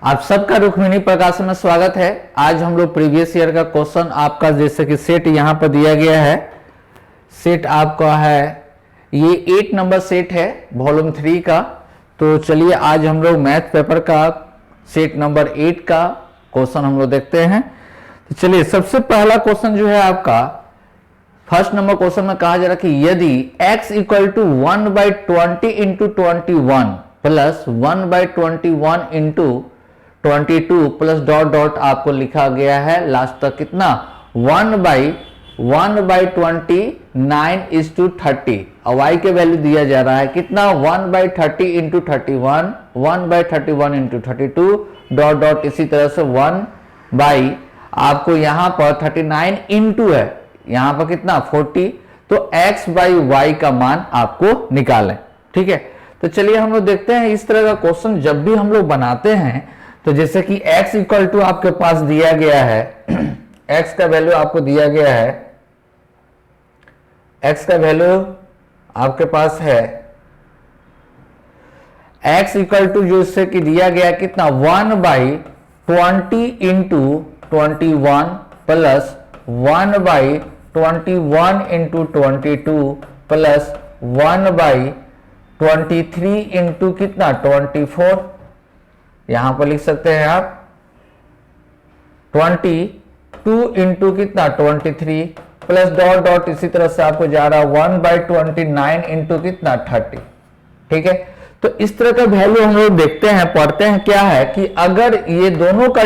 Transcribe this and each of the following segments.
आप सबका रुक्मिणी प्रकाशन में स्वागत है। आज हम लोग प्रीवियस ईयर का क्वेश्चन आपका जैसे कि सेट यहाँ पर दिया गया है, सेट आपका है ये 8 नंबर सेट है वॉल्यूम 3 का। तो चलिए आज हम लोग मैथ पेपर का सेट नंबर 8 का क्वेश्चन हम लोग देखते हैं। तो चलिए सबसे पहला क्वेश्चन जो है आपका फर्स्ट नंबर क्वेश्चन में कहा जा रहा है कि यदि x equal to 1/20 into 21 plus 1/21 into 22 plus dot dot आपको लिखा गया है लास्ट तक कितना 1/29 और y के वैल्यू दिया जा रहा है कितना 1/30 इंटू 31 1/31 इंटू 32 डॉट डॉट इसी तरह से 1 आपको यहां पर 39 इंटू है यहां पर कितना 40। तो x बाई y का मान आपको निकालें। ठीक है, तो चलिए हम लोग देखते हैं इस तरह का क्वेश्चन जब भी हम लोग बनाते हैं तो जैसे कि x इक्वल टू आपके पास दिया गया है x का वैल्यू आपको दिया गया है, x का वैल्यू आपके पास है x इक्वल टू जो इससे कि दिया गया कितना 1/20 into 21 plus 1/21 into 22 plus 1/23 into कितना 24। यहां पर लिख सकते हैं आप 22 इंटू कितना 23 प्लस डॉट डॉट इसी तरह से आपको जा रहा है 1/29 इंटू कितना 30। ठीक है, तो इस तरह का वैल्यू हम लोग देखते हैं पढ़ते हैं क्या है कि अगर ये दोनों का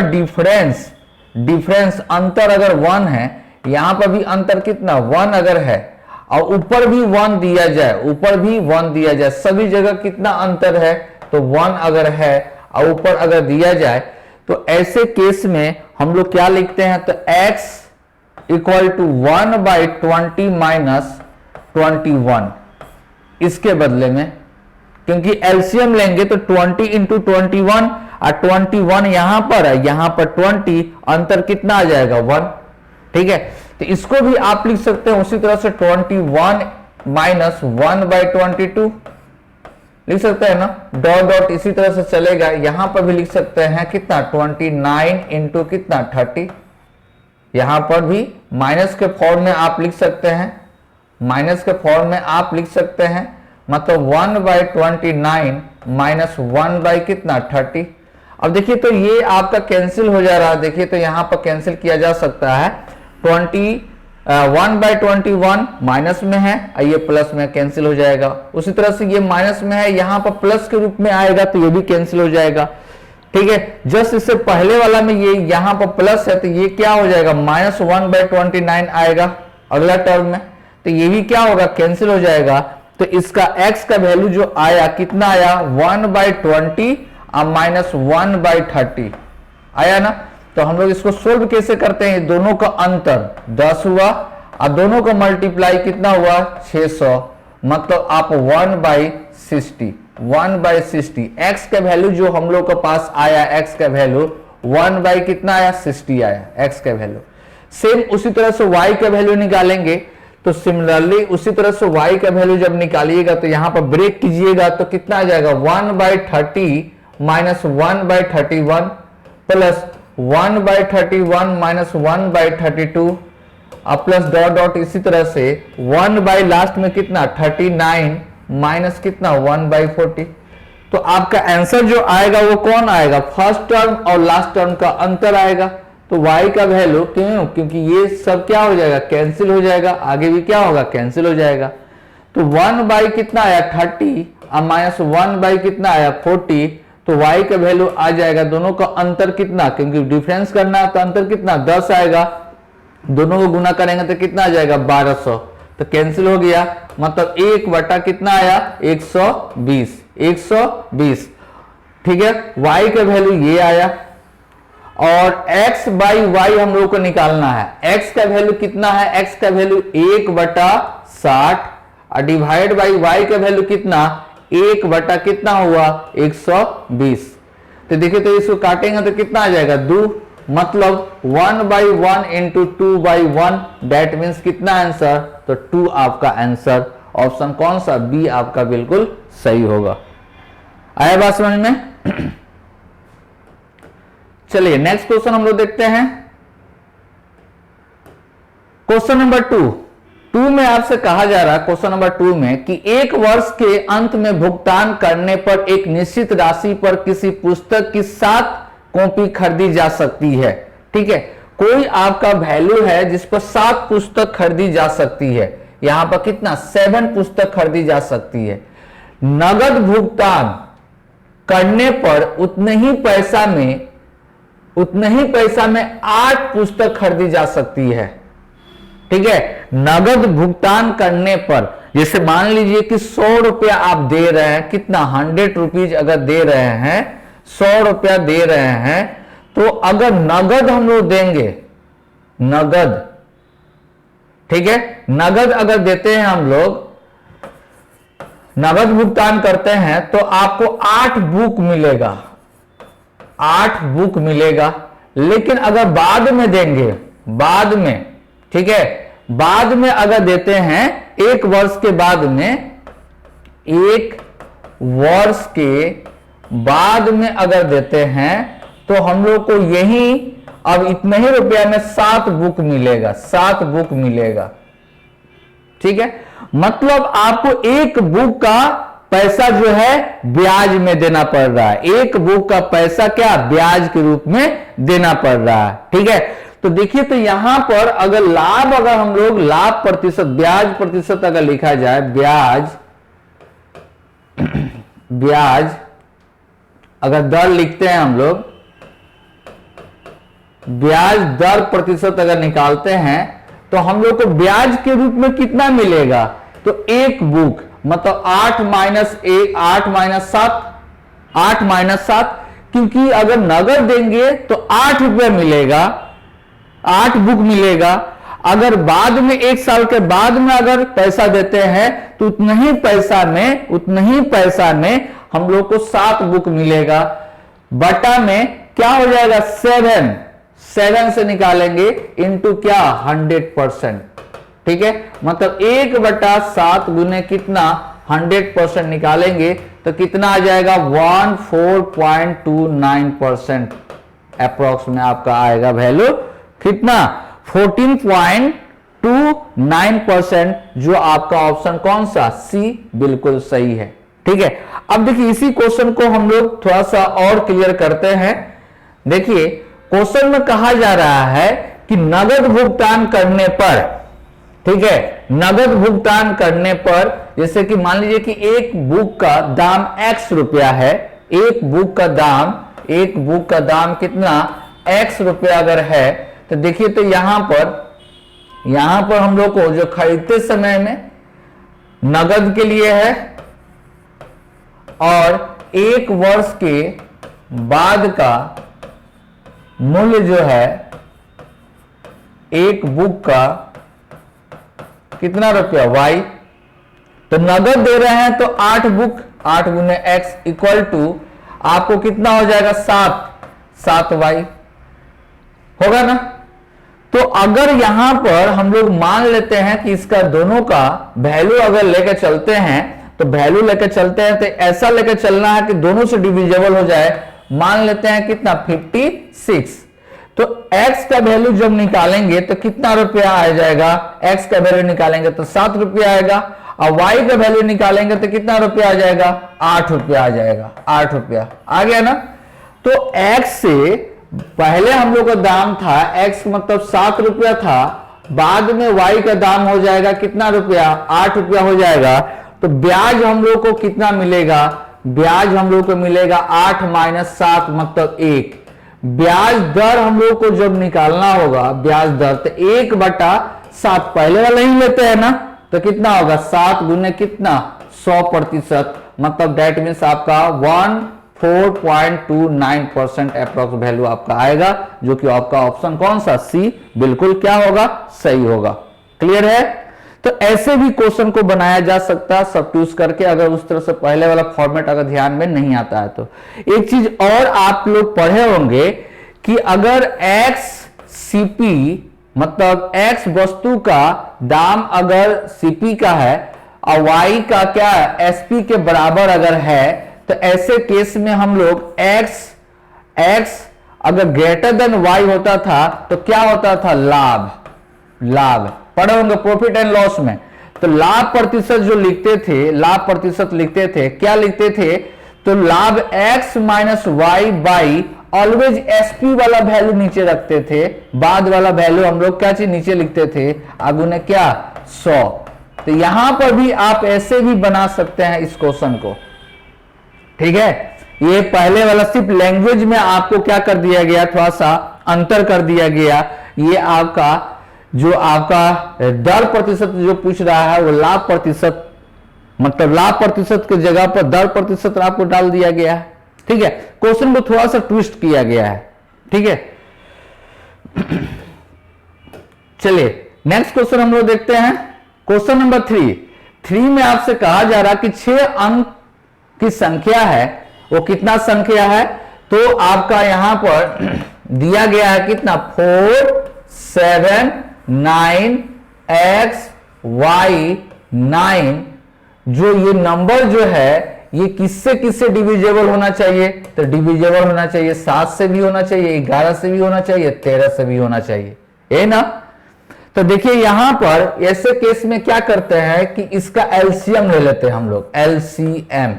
डिफरेंस अंतर अगर 1 है, यहां पर भी अंतर कितना 1 अगर है और ऊपर भी 1 दिया जाए, सभी जगह कितना अंतर है तो 1 अगर है और ऊपर अगर दिया जाए तो ऐसे केस में हम लोग क्या लिखते हैं तो x इक्वल टू 1/20 माइनस 21 इसके बदले में, क्योंकि एलसीएम लेंगे तो 20 इंटू 21 और 21 यहां पर है, यहां पर 20 अंतर कितना आ जाएगा 1। ठीक है, तो इसको भी आप लिख सकते हैं उसी तरह से 21 माइनस 1/22 लिख सकते हैं ना, डॉट डॉट इसी तरह से चलेगा। यहां पर भी लिख सकते हैं कितना 29 इंटू कितना 30, यहां पर भी माइनस के फॉर्म में आप लिख सकते हैं, मतलब 1/29 माइनस 1 कितना 30। अब देखिए तो ये आपका कैंसिल हो जा रहा है, देखिए तो यहां पर कैंसिल किया जा सकता है 1/21 माइनस में है और ये प्लस में कैंसिल हो जाएगा। उसी तरह से ये माइनस में है, यहां पर प्लस के रूप में आएगा तो ये भी कैंसिल हो जाएगा। ठीक है, जस्ट इससे पहले वाला में ये यहां पर प्लस है तो ये क्या हो जाएगा माइनस 1/29 आएगा अगला टर्म में, तो ये भी क्या होगा कैंसिल हो जाएगा। तो इसका x का वैल्यू जो आया कितना आया 1/20 और माइनस 1/30 आया ना। तो हम लोग इसको सोल्व कैसे करते हैं, दोनों का अंतर 10 हुआ और दोनों का मल्टीप्लाई कितना हुआ 600, मतलब आप 1/60 x का वैल्यू जो हम लोग के पास आया, x का वैल्यू 1 कितना आया 60 आया x का वैल्यू। सेम उसी तरह से y का वैल्यू निकालेंगे तो सिमिलरली उसी तरह से y का वैल्यू जब निकालिएगा तो यहां पर ब्रेक कीजिएगा तो कितना आ जाएगा 1/30 minus 1/31 plus 1/31 minus 1/32 plus dot dot इसी तरह से 1 लास्ट में कितना 39 माइनस कितना 1/40। तो आपका आंसर जो आएगा वो कौन आएगा, फर्स्ट टर्म और लास्ट टर्म का अंतर आएगा। तो y का वैल्यू क्यों, क्योंकि ये सब क्या हो जाएगा कैंसिल हो जाएगा, आगे भी क्या होगा कैंसिल हो जाएगा। तो 1 कितना आया 30 और माइनस 1 कितना आया 40, तो y का वैल्यू आ जाएगा दोनों का अंतर कितना, क्योंकि डिफरेंस करना है तो अंतर कितना 10 आएगा, दोनों को गुना करेंगे तो कितना आ जाएगा 1200, तो कैंसिल हो गया, मतलब 1 बटा कितना आया 120। ठीक है, y का वैल्यू ये आया और x बाई y हम लोग को निकालना है। x का वैल्यू कितना है, x का वैल्यू 1/60 और डिवाइड बाई y का वैल्यू कितना 1 बटा कितना हुआ 120। तो देखिए तो इसको काटेंगे तो कितना आ जाएगा 2, मतलब 1/1 इंटू 2/1 दैट मीन्स कितना आंसर, तो 2 आपका आंसर, ऑप्शन कौन सा बी आपका बिल्कुल सही होगा। आया बात समझ में। चलिए नेक्स्ट क्वेश्चन हम लोग देखते हैं। क्वेश्चन नंबर 2 में आपसे कहा जा रहा है, क्वेश्चन नंबर 2 में कि एक वर्ष के अंत में भुगतान करने पर एक निश्चित राशि पर किसी पुस्तक की 7 कॉपी खरीदी जा सकती है। ठीक है, कोई आपका वैल्यू है जिस पर 7 पुस्तक खरीदी जा सकती है। यहां पर कितना 7 पुस्तक खरीदी जा सकती है। नगद भुगतान करने पर उतने ही पैसा में 8 पुस्तक खरीदी जा सकती है। ठीक है, नगद भुगतान करने पर, जैसे मान लीजिए कि 100 रुपया आप दे रहे हैं, कितना 100 रुपीज अगर दे रहे हैं, 100 रुपया दे रहे हैं, तो अगर नगद हम लोग देंगे, नगद, ठीक है, नगद अगर देते हैं हम लोग, नगद भुगतान करते हैं तो आपको 8 बुक मिलेगा, 8 बुक मिलेगा। लेकिन अगर बाद में देंगे, बाद में, ठीक है, बाद में अगर देते हैं, 1 वर्ष के बाद में, 1 वर्ष के बाद में अगर देते हैं तो हम लोग को यही अब इतने ही रुपया में 7 बुक मिलेगा, 7 बुक मिलेगा। ठीक है, मतलब आपको 1 बुक का पैसा जो है ब्याज में देना पड़ रहा है। 1 बुक का पैसा क्या ब्याज के रूप में देना पड़ रहा है। ठीक है, तो देखिए, तो यहां पर अगर लाभ, अगर हम लोग लाभ प्रतिशत, ब्याज प्रतिशत अगर लिखा जाए, ब्याज अगर दर लिखते हैं हम लोग, ब्याज दर प्रतिशत अगर निकालते हैं तो हम लोग को ब्याज के रूप में कितना मिलेगा, तो 1 बुक मतलब 8 माइनस 1, 8 माइनस 7, 8 माइनस 7, क्योंकि अगर नगद देंगे तो 8 रुपया मिलेगा, 8 बुक मिलेगा। अगर बाद में 1 साल के बाद में अगर पैसा देते हैं तो उतना ही पैसा में हम लोग को 7 बुक मिलेगा। बटा में क्या हो जाएगा 7 से निकालेंगे इंटू क्या 100%। ठीक है, मतलब 1/7 गुने कितना 100% निकालेंगे तो कितना आ जाएगा 14.29% अप्रोक्स में आपका आएगा वैल्यू, कितना 14.29%, जो आपका ऑप्शन कौन सा सी बिल्कुल सही है। ठीक है, अब देखिए इसी क्वेश्चन को हम लोग थोड़ा सा और क्लियर करते हैं। देखिए क्वेश्चन में कहा जा रहा है कि नगद भुगतान करने पर, ठीक है, नगद भुगतान करने पर, जैसे कि मान लीजिए कि 1 बुक का दाम x रुपया है, 1 बुक का दाम कितना x रुपया अगर है, तो देखिए तो यहां पर हम लोग को जो खरीदते समय में नगद के लिए है और 1 वर्ष के बाद का मूल्य जो है 1 बुक का कितना रुपया y, तो नगद दे रहे हैं तो 8 बुक, 8 गुने x इक्वल टू आपको कितना हो जाएगा 7y होगा ना। तो अगर यहां पर हम लोग मान लेते हैं कि इसका दोनों का वैल्यू अगर लेकर चलते हैं, तो वैल्यू लेकर चलते हैं तो ऐसा लेकर चलना है कि दोनों से डिविजिबल हो जाए। मान लेते हैं कितना 56, तो x का वैल्यू जब निकालेंगे तो कितना रुपया आ जाएगा, x का वैल्यू निकालेंगे तो 7 रुपया आएगा, और y का वैल्यू निकालेंगे तो कितना रुपया आ जाएगा 8 रुपया आ जाएगा, 8 रुपया आ गया ना। तो x से पहले हम लोग का दाम था, x मतलब 7 रुपया था, बाद में y का दाम हो जाएगा कितना रुपया 8 रुपया हो जाएगा। तो ब्याज हम लोग को कितना मिलेगा, ब्याज हम लोग को मिलेगा 8 माइनस 7 मतलब 1। ब्याज दर हम लोग को जब निकालना होगा, ब्याज दर, तो 1/7 पहले वाला ही लेते हैं ना, तो कितना होगा 7 गुने कितना 100%, मतलब दैट मीन्स आपका 14.29% अप्रोक्स वैल्यू आपका आएगा, जो कि आपका ऑप्शन कौन सा सी बिल्कुल क्या होगा सही होगा। क्लियर है। तो ऐसे भी क्वेश्चन को बनाया जा सकता है सब्स्टिट्यूट करके, अगर उस तरह से पहले वाला फॉर्मेट अगर ध्यान में नहीं आता है तो। एक चीज और आप लोग पढ़े होंगे कि अगर x cp मतलब x वस्तु का दाम अगर cp का है और y का क्या sp के बराबर अगर है, तो ऐसे केस में हम लोग x अगर ग्रेटर देन वाई होता था तो क्या होता था, लाभ। लाभ पढ़े होंगे प्रॉफिट एंड लॉस में, तो लाभ प्रतिशत जो लिखते थे, लाभ प्रतिशत लिखते थे, क्या लिखते थे, तो लाभ x minus Y by always SP वाला वैल्यू नीचे रखते थे, बाद वाला वैल्यू हम लोग क्या चीज नीचे लिखते थे, आगू ने क्या 100। तो यहां पर भी आप ऐसे भी बना सकते हैं इस क्वेश्चन को, ठीक है। ये पहले वाला सिर्फ लैंग्वेज में आपको क्या कर दिया गया, थोड़ा सा अंतर कर दिया गया। ये आपका जो आपका दर प्रतिशत जो पूछ रहा है वो लाभ प्रतिशत, मतलब लाभ प्रतिशत की जगह पर दर प्रतिशत आपको डाल दिया गया है, ठीक है। क्वेश्चन को थोड़ा सा ट्विस्ट किया गया है, ठीक है। चलिए नेक्स्ट क्वेश्चन हम लोग देखते हैं, क्वेश्चन नंबर 3 में आपसे कहा जा रहा कि 6 अंक की संख्या है, वो कितना संख्या है, तो आपका यहां पर दिया गया है कितना 4 7 9 x y 9। जो ये नंबर जो है ये किससे किससे डिविजेबल होना चाहिए, तो डिविजेबल होना चाहिए 7 से भी होना चाहिए, 11 से भी होना चाहिए, 13 से भी होना चाहिए, है ना। तो देखिए यहां पर ऐसे केस में क्या करते हैं कि इसका एलसीएम ले लेते हैं हम लोग, एलसीएम।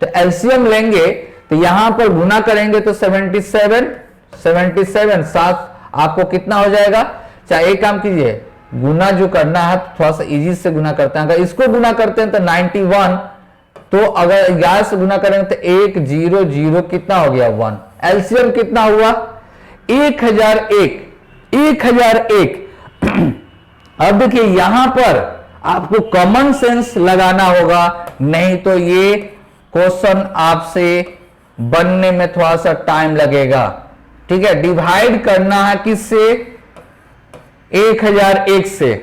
तो एलसीएम लेंगे तो यहां पर गुना करेंगे तो 77 साथ आपको कितना हो जाएगा। चाहे एक काम कीजिए, गुना जो करना है थोड़ा सा इजी से गुना करते हैं, अगर इसको गुना करते हैं तो 91, तो अगर 11 से गुना करेंगे तो 100 कितना हो गया 1। एलसीएम कितना हुआ 1001। अब देखिए यहां पर आपको कॉमन सेंस लगाना होगा, नहीं तो ये क्वेश्चन आपसे बनने में थोड़ा सा टाइम लगेगा, ठीक है। डिवाइड करना है किससे, 1001 से।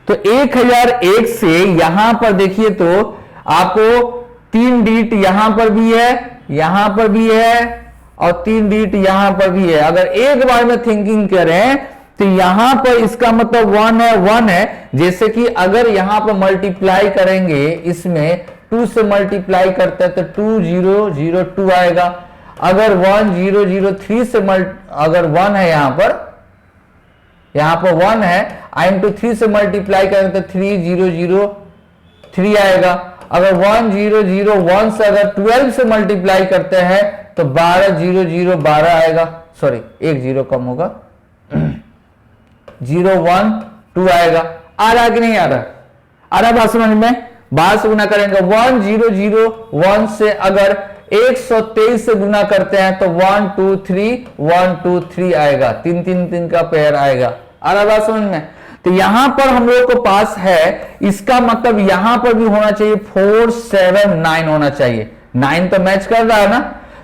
तो 1001 से यहां पर देखिए तो आपको 3 डिजिट यहां पर भी है, यहां पर भी है और 3 डिजिट यहां पर भी है। अगर एक बार में थिंकिंग करें तो यहां पर इसका मतलब 1 है। जैसे कि अगर यहां पर मल्टीप्लाई करेंगे, इसमें 2 से मल्टीप्लाई करते हैं तो 2002 आएगा। अगर 1003 से अगर 1 है यहां पर 1 है, इंटू 3 से मल्टीप्लाई करेंगे तो 3003 आएगा। अगर 1001 से अगर 12 से मल्टीप्लाई करते हैं तो 12 आएगा, सॉरी एक जीरो कम होगा, 012 आएगा। आ रहा कि नहीं आ रहा, आ रहा बात समझ में। 12 से गुना करेंगे, 1001 से अगर 123 से गुना करते हैं तो 123 आएगा, 3 का पेयर आएगा। आ रहा बात समझ में। तो यहां पर हम लोग को पास है, इसका मतलब यहां पर भी होना चाहिए 4 7 9 होना चाहिए, 9 तो मैच कर रहा है ना।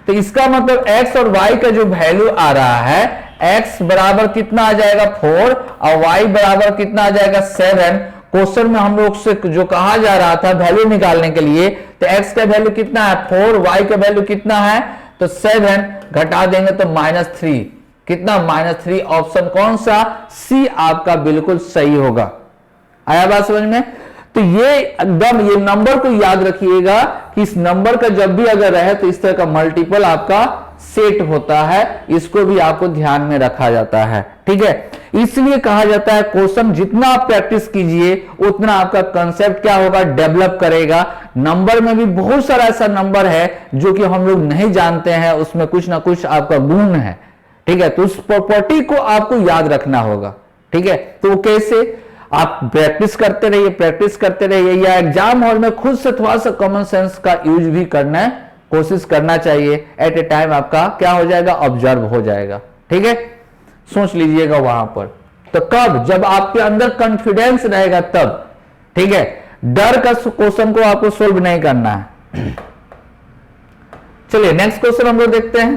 तो इसका मतलब x और y का जो वैल्यू आ रहा है, x बराबर कितना आ जाएगा 4 और y बराबर कितना आ जाएगा 7। क्वेश्चन में हम लोग से जो कहा जा रहा था वैल्यू निकालने के लिए, तो x का वैल्यू कितना है 4, y का वैल्यू कितना है तो 7, घटा देंगे तो -3, कितना -3। ऑप्शन कौन सा, सी आपका बिल्कुल सही होगा। आया बात समझ में। तो ये एकदम ये नंबर को याद रखिएगा कि इस नंबर का जब भी अगर रहे तो इस तरह का मल्टीपल आपका सेट होता है, इसको भी आपको ध्यान में रखा जाता है, ठीक है। इसलिए कहा जाता है क्वेश्चन जितना आप प्रैक्टिस कीजिए उतना आपका कंसेप्ट क्या होगा, डेवलप करेगा। नंबर में भी बहुत सारा ऐसा नंबर है जो कि हम लोग नहीं जानते हैं, उसमें कुछ ना कुछ आपका गुण है, ठीक है। तो उस प्रॉपर्टी को आपको याद रखना होगा, ठीक है। तो कैसे, आप प्रैक्टिस करते रहिए, या एग्जाम हॉल में खुद से थोड़ा सा कॉमन सेंस का यूज भी करना कोशिश करना चाहिए। एट ए टाइम आपका क्या हो जाएगा, ऑब्जर्व हो जाएगा, ठीक है। सोच लीजिएगा वहां पर। तो कब, जब आपके अंदर कॉन्फिडेंस रहेगा तब, ठीक है। डर का क्वेश्चन को आपको सोल्व नहीं करना है। चलिए नेक्स्ट क्वेश्चन हम लोग देखते हैं,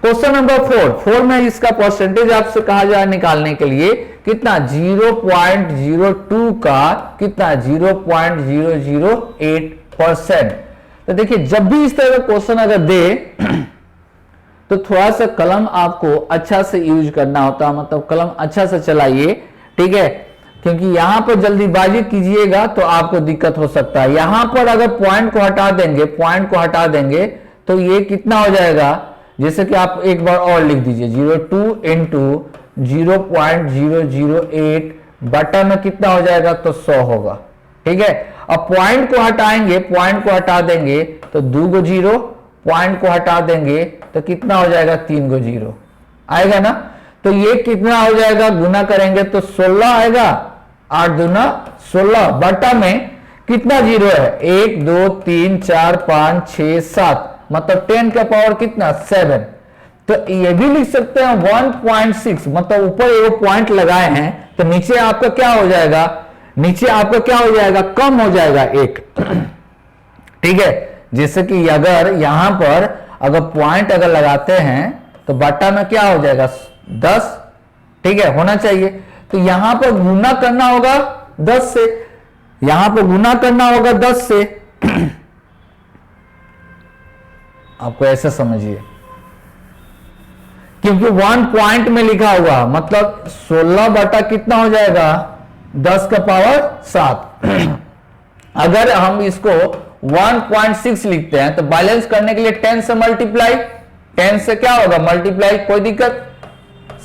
क्वेश्चन नंबर 4 में इसका परसेंटेज आपसे कहा जाए निकालने के लिए कितना 0.02 का कितना 0.008%। तो देखिए जब भी इस तरह का क्वेश्चन अगर दे तो थोड़ा सा कलम आपको अच्छा से यूज करना होता है, मतलब कलम अच्छा से चलाइए, ठीक है। क्योंकि यहां पर जल्दीबाजी कीजिएगा तो आपको दिक्कत हो सकता है। यहां पर अगर पॉइंट को हटा देंगे तो ये कितना हो जाएगा, जैसे कि आप एक बार और लिख दीजिए 02 इंटू 0.008 बटा में कितना हो जाएगा, तो 100 होगा। ठीक है, अब पॉइंट को हटाएंगे, पॉइंट को हटा देंगे तो 2 गो जीरो, पॉइंट को हटा देंगे तो कितना हो जाएगा, 3 गो जीरो आएगा ना। तो ये कितना हो जाएगा, गुना करेंगे तो 16 आएगा, 8 दूना 16 बटा में कितना जीरो है, 1 2 3 4 5 6 7, मतलब 10 का पावर कितना, 7। तो ये भी लिख सकते हैं 1.6, मतलब ऊपर एक पॉइंट लगाए हैं तो नीचे आपका क्या हो जाएगा, नीचे आपका क्या हो जाएगा, कम हो जाएगा 1। ठीक है, जैसे कि अगर यहां पर अगर पॉइंट अगर लगाते हैं तो बट्टा में क्या हो जाएगा, 10। ठीक है, होना चाहिए। तो यहां पर गुना करना होगा 10 से, यहां पर गुना करना होगा 10 से। आपको ऐसे समझिए, क्योंकि 1 पॉइंट में लिखा हुआ, मतलब 16 बटा कितना हो जाएगा, 10 का पावर 7। अगर हम इसको 1.6 लिखते हैं तो बैलेंस करने के लिए 10 से मल्टीप्लाई, 10 से क्या होगा मल्टीप्लाई, कोई दिक्कत,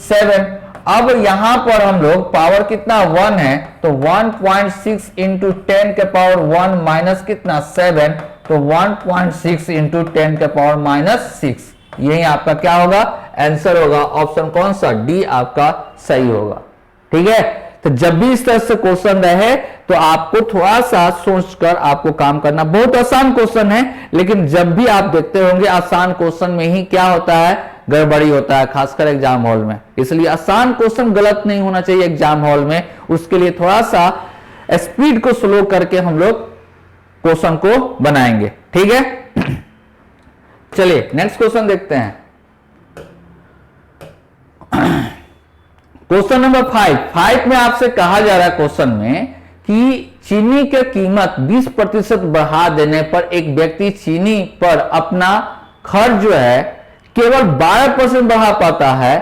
7। अब यहां पर हम लोग पावर कितना 1 है, तो 1.6 इंटू 10 के पावर 1 माइनस कितना 7, तो 1.6 इंटू 10 के पावर माइनस 6, यही आपका क्या होगा, आंसर होगा। ऑप्शन कौन सा, डी आपका सही होगा। ठीक है, तो जब भी इस तरह से क्वेश्चन रहे तो आपको थोड़ा सा सोचकर आपको काम करना। बहुत आसान क्वेश्चन है, लेकिन जब भी आप देखते होंगे आसान क्वेश्चन में ही क्या होता है, गड़बड़ी होता है, खासकर एग्जाम हॉल में। इसलिए आसान क्वेश्चन गलत नहीं होना चाहिए एग्जाम हॉल में, उसके लिए थोड़ा सा स्पीड को स्लो करके हम लोग क्वेश्चन को बनाएंगे। ठीक है, चलिए नेक्स्ट क्वेश्चन देखते हैं। क्वेश्चन नंबर 5 में आपसे कहा जा रहा है क्वेश्चन में कि चीनी की कीमत 20% बढ़ा देने पर एक व्यक्ति चीनी पर अपना खर्च जो है केवल 12% बढ़ा पाता है,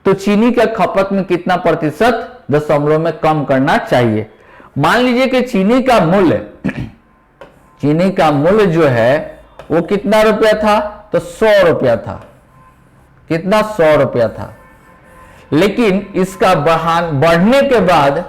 तो चीनी का खपत में कितना प्रतिशत दशमलव में कम करना चाहिए। मान लीजिए कि चीनी का मूल्य जो है वो कितना रुपया था, तो 100 रुपया था, कितना 100 रुपया था, लेकिन इसका बढ़ने के बाद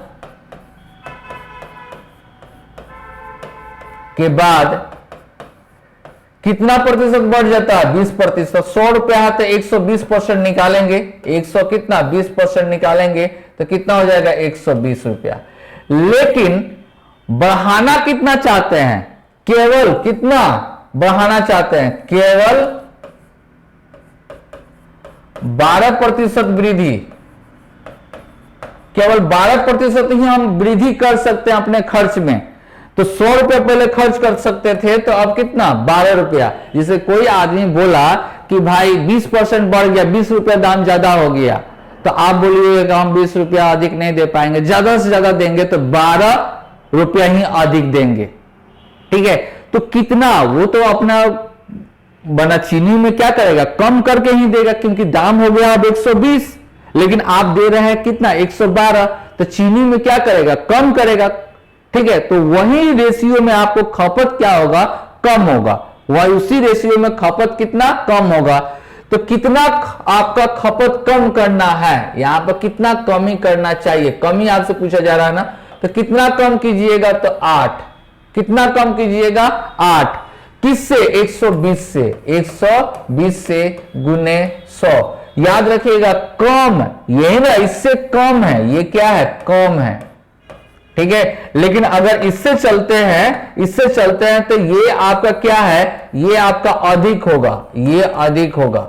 कितना प्रतिशत बढ़ जाता है, 20%। 100 रुपया है तो 120% निकालेंगे, 100 कितना 20% निकालेंगे तो कितना हो जाएगा 120 रुपया। लेकिन बढ़ाना कितना चाहते हैं, केवल कितना बढ़ाना चाहते हैं, केवल 12% वृद्धि, केवल 12% ही हम वृद्धि कर सकते हैं अपने खर्च में। तो 100 रुपया पहले खर्च कर सकते थे, तो अब कितना 12 रुपया। जिसे कोई आदमी बोला कि भाई 20% बढ़ गया, 20 रुपया दाम ज्यादा हो गया, तो आप बोलिएगा हम 20 रुपया अधिक नहीं दे पाएंगे, ज्यादा से ज्यादा देंगे तो 12 रुपया ही अधिक देंगे। ठीक है, तो कितना वो तो अपना बना चीनी में क्या करेगा, कम करके ही देगा, क्योंकि दाम हो गया अब 120, लेकिन आप दे रहे हैं कितना 112, तो चीनी में क्या करेगा, कम करेगा। ठीक है, तो वही रेशियो में आपको खपत क्या होगा, कम होगा, वही उसी रेशियो में खपत कितना कम होगा। तो कितना आपका खपत कम करना है, यहां पर कितना कमी करना चाहिए, कमी आपसे पूछा जा रहा है ना, तो कितना कम कीजिएगा, तो 8, कितना कम कीजिएगा 8, किससे 120 से, 120 से गुने 100। याद रखिएगा कम, ये ना इससे कम है, ये क्या है कम है। ठीक है, लेकिन अगर इससे चलते हैं तो ये आपका क्या है, ये आपका अधिक होगा, ये अधिक होगा।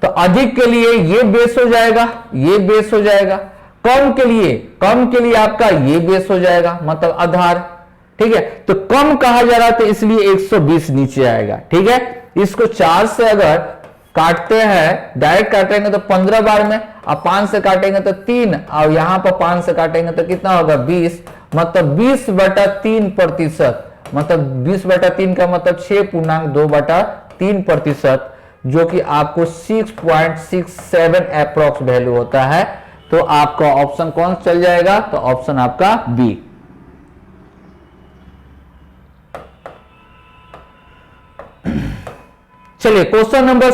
तो अधिक के लिए ये बेस हो जाएगा, ये बेस हो जाएगा। कम के लिए आपका ये बेस हो जाएगा, मतलब आधार। ठीक है, तो कम कहा जा रहा है तो इसलिए 120 नीचे आएगा। ठीक है, इसको 4 से अगर काटते हैं, डायरेक्ट काटेंगे तो 15 बार में, और 5 से काटेंगे तो 3, और यहां पर 5 से काटेंगे तो कितना होगा 20, मतलब 20/3%, मतलब 20/3 का मतलब 6.2/3%, जो कि आपको 6.67 अप्रॉक्स वैल्यू होता है। तो आपका ऑप्शन कौन चल जाएगा, तो ऑप्शन आपका बी। चलिए क्वेश्चन नंबर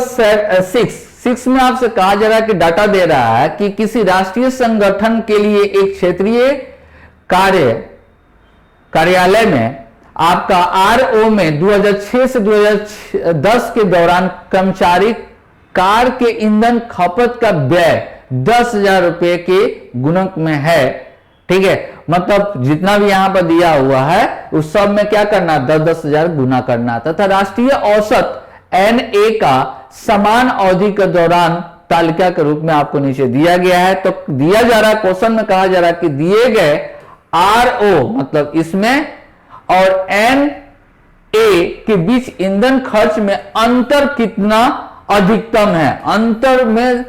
6 में आपसे कहा जा रहा है कि डाटा दे रहा है कि किसी राष्ट्रीय संगठन के लिए एक क्षेत्रीय कार्यालय में आपका आरओ में 2006 से 2010 के दौरान कर्मचारी कार के ईंधन खपत का व्यय 10,000 रुपए के गुणक में है। ठीक है, मतलब जितना भी यहां पर दिया हुआ है उस सब में क्या करना, 10,000 गुना करना तथा राष्ट्रीय औसत NA का समान अवधि के दौरान तालिका के रूप में आपको नीचे दिया गया है। तो दिया जा रहा है, क्वेश्चन में कहा जा रहा है कि दिए गए RO मतलब इसमें और NA के बीच ईंधन खर्च में अंतर कितना अधिकतम है। अंतर में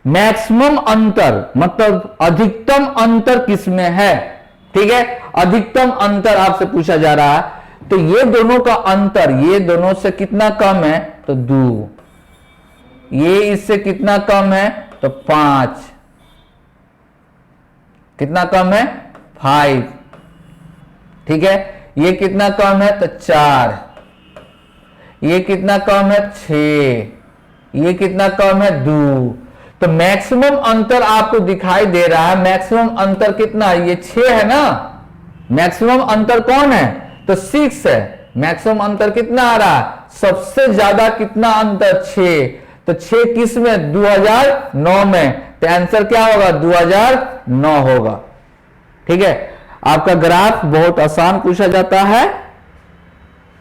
मैक्सिमम अंतर मतलब अधिकतम अंतर किसमें है। ठीक है, अधिकतम अंतर आपसे पूछा जा रहा है। तो ये दोनों का अंतर ये दोनों से कितना कम है, तो 2। ये इससे कितना कम है, तो 5। कितना कम है, 5। ठीक है, ये कितना कम है, तो 4। ये कितना कम है, 6। ये कितना कम है, 2। तो मैक्सिमम अंतर आपको दिखाई दे रहा है। मैक्सिमम अंतर कितना, ये 6 है ना। मैक्सिमम अंतर कौन है, तो 6 है। मैक्सिमम अंतर कितना आ रहा है, सबसे ज्यादा कितना अंतर, 6। तो 6 किस में, 2009 में। तो आंसर क्या होगा, 2009 होगा। ठीक है, आपका ग्राफ बहुत आसान पूछा जाता है।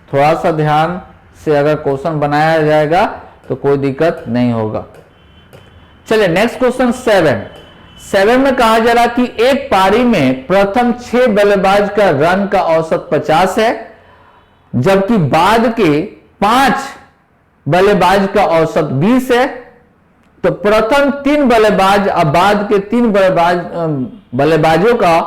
थोड़ा सा ध्यान से अगर क्वेश्चन बनाया जाएगा तो कोई दिक्कत नहीं होगा। चलिए नेक्स्ट क्वेश्चन 7 में कहा जा रहा कि एक पारी में प्रथम 6 बल्लेबाज का रन का औसत 50 है, जबकि बाद के 5 बल्लेबाज का औसत 20 है। तो प्रथम 3 बल्लेबाज और बाद के 3 बल्लेबाजों का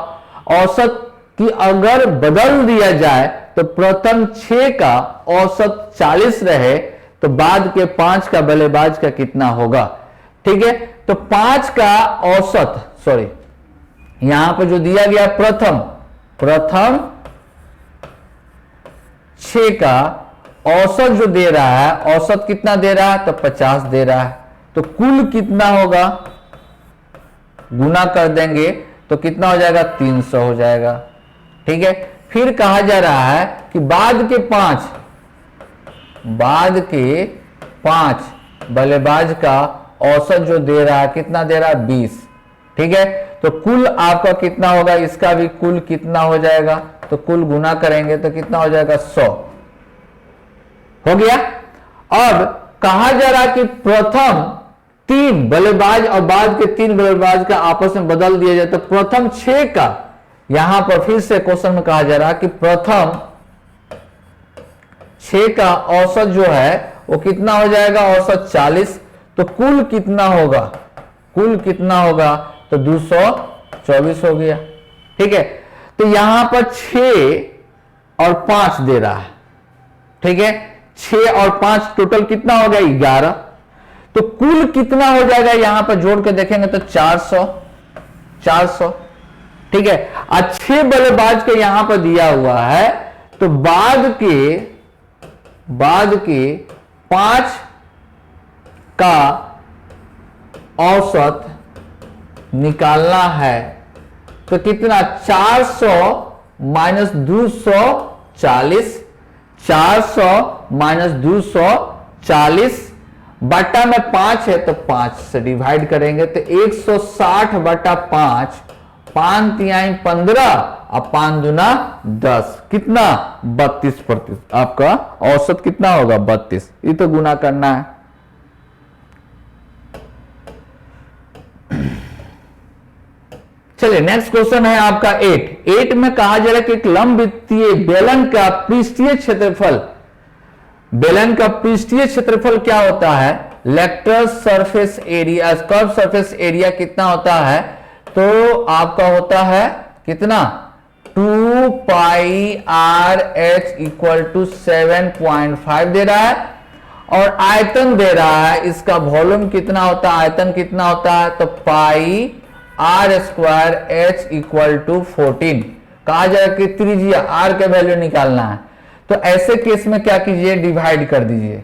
औसत की अगर बदल दिया जाए तो प्रथम 6 का औसत 40 रहे तो बाद के 5 का बल्लेबाज का कितना होगा। ठीक है, तो 5 का औसत, सॉरी यहां पर जो दिया गया प्रथम 6 का औसत जो दे रहा है, औसत कितना दे रहा है, तो 50 दे रहा है। तो कुल कितना होगा, गुना कर देंगे तो कितना हो जाएगा, 300 हो जाएगा। ठीक है, फिर कहा जा रहा है कि बाद के 5 बल्लेबाज का औसत जो दे रहा है कितना दे रहा है, 20। ठीक है, तो कुल आपका कितना होगा, इसका भी कुल कितना हो जाएगा, तो कुल गुना करेंगे तो कितना हो जाएगा, 100 हो गया। अब कहा जा रहा है कि प्रथम 3 बल्लेबाज और बाद के 3 बल्लेबाज का आपस में बदल दिया जाए तो प्रथम 6 का, यहां पर फिर से क्वेश्चन में कहा जा रहा है कि प्रथम 6 का औसत जो है वो कितना हो जाएगा, औसत 40। तो कुल कितना होगा, तो 224 हो गया। ठीक है, तो यहां पर 6 और 5 दे रहा है। ठीक है, 6 और 5 टोटल कितना हो गया, 11। तो कुल कितना हो जाएगा, यहां पर जोड़ के देखेंगे तो 400। ठीक है, आज 6 बल्लेबाज के यहां पर दिया हुआ है, तो बाद के 5 का औसत निकालना है। तो कितना, 400 माइनस 240, 400 माइनस 240 बटा में 5 है तो 5 से डिवाइड करेंगे तो 160 बटा 5, 5 तिहाई 15 और 5 दूना 10, कितना 32%। आपका औसत कितना होगा, 32। ये तो गुना करना है। चलिए नेक्स्ट क्वेश्चन है आपका 8 में कहा जा रहा है कि एक लंबवृत्तीय बेलन का पृष्ठीय क्षेत्रफल क्या होता है, lateral surface area, curve surface area कितना होता है, तो आपका होता है कितना, 2 पाई आर एच इक्वल टू 7.5 दे रहा है और आयतन दे रहा है, इसका वॉल्यूम कितना होता है, आयतन कितना होता है, तो pi r square h equal to 14। कहा जाए कि त्रिज्या आर के वैल्यू निकालना है, तो ऐसे केस में क्या कीजिए, डिवाइड कर दीजिए।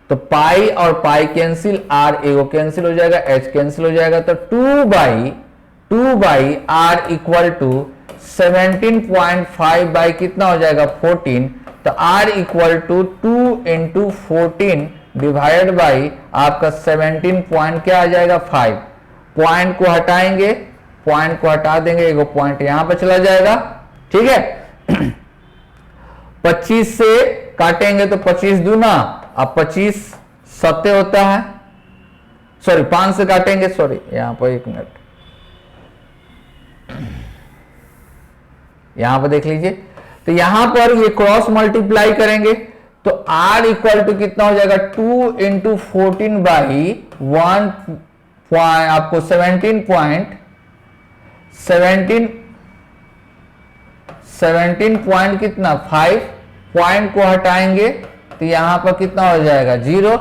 तो पाई और पाई कैंसिल, आर एगो कैंसिल हो जाएगा, एच कैंसिल हो जाएगा, तो 2 by R equal to 17.5 by कितना हो जाएगा 14, तो R equal to 2 into 14 divide by आपका 17 पॉइंट क्या आ जाएगा 5। पॉइंट को हटाएंगे, पॉइंट को हटा देंगे, एगो पॉइंट यहां पर चला जाएगा, ठीक है। 25 से काटेंगे तो 25 दूना, अब 25 सत्य होता है, सॉरी 5 से काटेंगे, सॉरी यहां पर 1 मिनट, यहां पर देख लीजिए, तो यहां पर ये क्रॉस मल्टीप्लाई करेंगे तो r इक्वल टू कितना हो जाएगा 2 इंटू 14 बाई 1 आपको 17 पॉइंट कितना 5, पॉइंट को हटाएंगे तो यहां पर कितना हो जाएगा 0,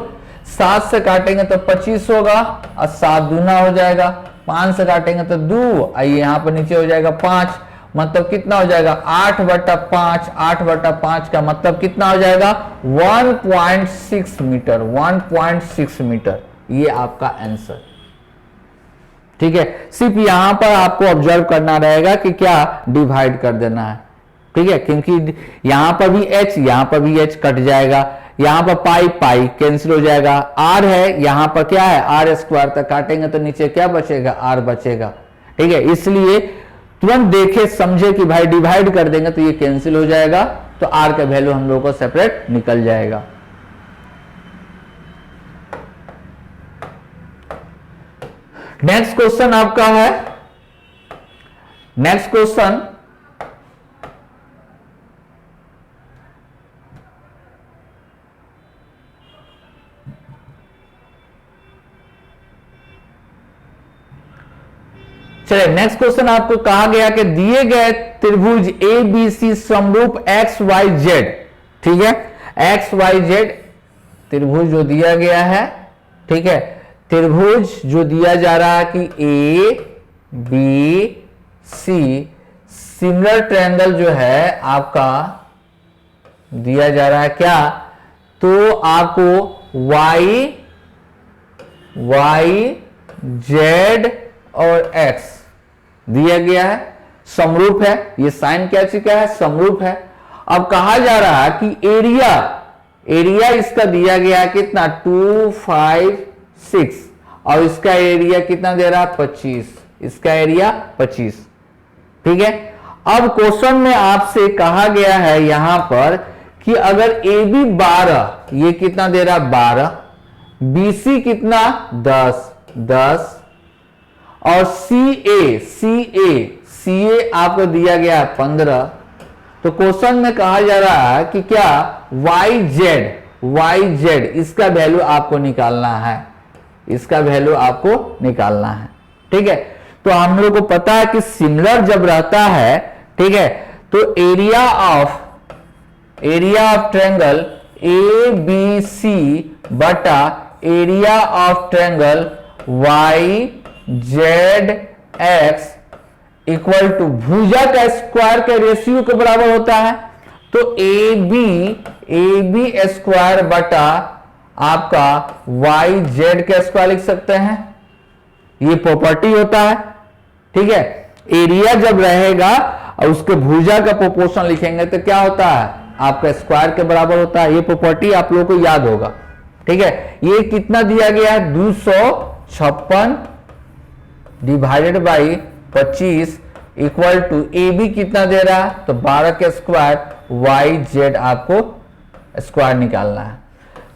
7 से काटेंगे तो 25 होगा और 7 दूना हो जाएगा, 5 से काटेंगे तो 2, आइए यहां पर नीचे हो जाएगा 5, मतलब कितना हो जाएगा 8/5, 8/5 का मतलब कितना हो जाएगा 1.6 मीटर, 1.6 मीटर, ये आपका आंसर, ठीक है। सिर्फ यहां पर आपको ऑब्जर्व करना रहेगा कि क्या डिवाइड कर देना है, ठीक है, क्योंकि यहां पर भी h, यहां पर भी h कट जाएगा, यहां पर पाई पाई कैंसिल हो जाएगा, r है, यहां पर क्या है r स्क्वायर तक काटेंगे तो नीचे क्या बचेगा r बचेगा, ठीक है। इसलिए तुरंत देखे समझे कि भाई डिवाइड कर देंगे तो ये कैंसिल हो जाएगा, तो r का वैल्यू हम लोगों को सेपरेट निकल जाएगा। नेक्स्ट क्वेश्चन आपका है, नेक्स्ट क्वेश्चन चलिए, नेक्स्ट क्वेश्चन आपको कहा गया कि दिए गए त्रिभुज ए बी सी समरूप एक्स वाई जेड, ठीक है, एक्स वाई जेड त्रिभुज जो दिया गया है, ठीक है, त्रिभुज जो दिया जा रहा है कि A B C similar triangle जो है आपका दिया जा रहा है क्या, तो आपको वाई जेड और x दिया गया है, समरूप है, ये साइन क्या चीज का है समरूप है। अब कहा जा रहा है कि एरिया इसका दिया गया है कितना 2, 5, 6 और इसका एरिया कितना दे रहा है 25, इसका एरिया 25, ठीक है। अब क्वेश्चन में आपसे कहा गया है यहां पर कि अगर ए बी 12, ये कितना दे रहा है 12, बी सी कितना 10 और सी ए आपको दिया गया है 15, तो क्वेश्चन में कहा जा रहा है कि क्या वाई जेड इसका वैल्यू आपको निकालना है, इसका वैल्यू आपको निकालना है, ठीक है। तो हम लोग को पता है कि सिमिलर जब रहता है, ठीक है, तो area of triangle A B C बटा area of triangle Y Z X equal to भुजा का स्क्वायर के रेशियो के बराबर होता है, तो ए बी स्क्वायर बटा आपका वाई जेड का स्क्वायर लिख सकते हैं, ये प्रॉपर्टी होता है, ठीक है। एरिया जब रहेगा और उसके भुजा का प्रोपोर्शन लिखेंगे तो क्या होता है आपका स्क्वायर के बराबर होता है, ये प्रॉपर्टी आप लोगों को याद होगा, ठीक है। ये कितना दिया गया है 256 divided by 25 equal to A B कितना दे रहा है तो 12 के स्क्वायर, वाई जेड आपको स्क्वायर निकालना है,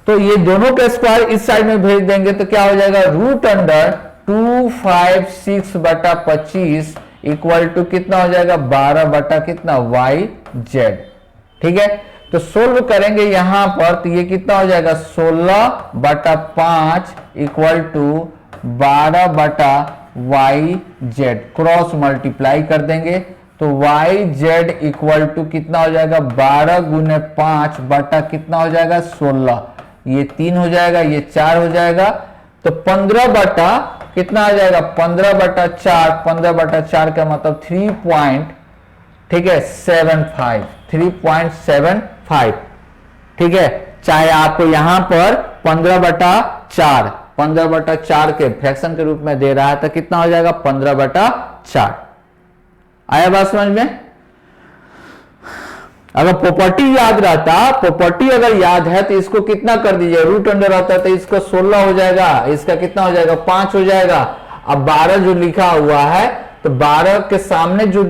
तो ये दोनों के स्क्वायर इस साइड में भेज देंगे तो क्या हो जाएगा √256 बटा 25 इक्वल टू कितना हो जाएगा 12 बटा कितना वाई जेड, ठीक है। तो सोल्व करेंगे यहां पर तो ये कितना हो जाएगा 16 बटा 5 इक्वल टू 12 बटा वाई जेड, क्रॉस मल्टीप्लाई कर देंगे तो वाई जेड इक्वल टू कितना हो जाएगा 12 गुने 5 बटा कितना हो जाएगा 16, ये 3 हो जाएगा, ये 4 हो जाएगा, तो 15 बटा कितना आ जाएगा 15 बटा 4, 15 बटा 4 का मतलब 3.75, ठीक है 3.75, ठीक है। चाहे आपको यहां पर 15/4 के फ्रैक्शन के रूप में दे रहा है तो कितना हो जाएगा 15/4। आया बात समझ में? अगर प्रॉपर्टी याद रहता, प्रॉपर्टी अगर याद है तो इसको कितना कर दीजिए, रूट अंडर आता है तो इसको 16 हो जाएगा, इसका कितना हो जाएगा 5 हो जाएगा। अब 12 जो लिखा हुआ है तो 12 के सामने जो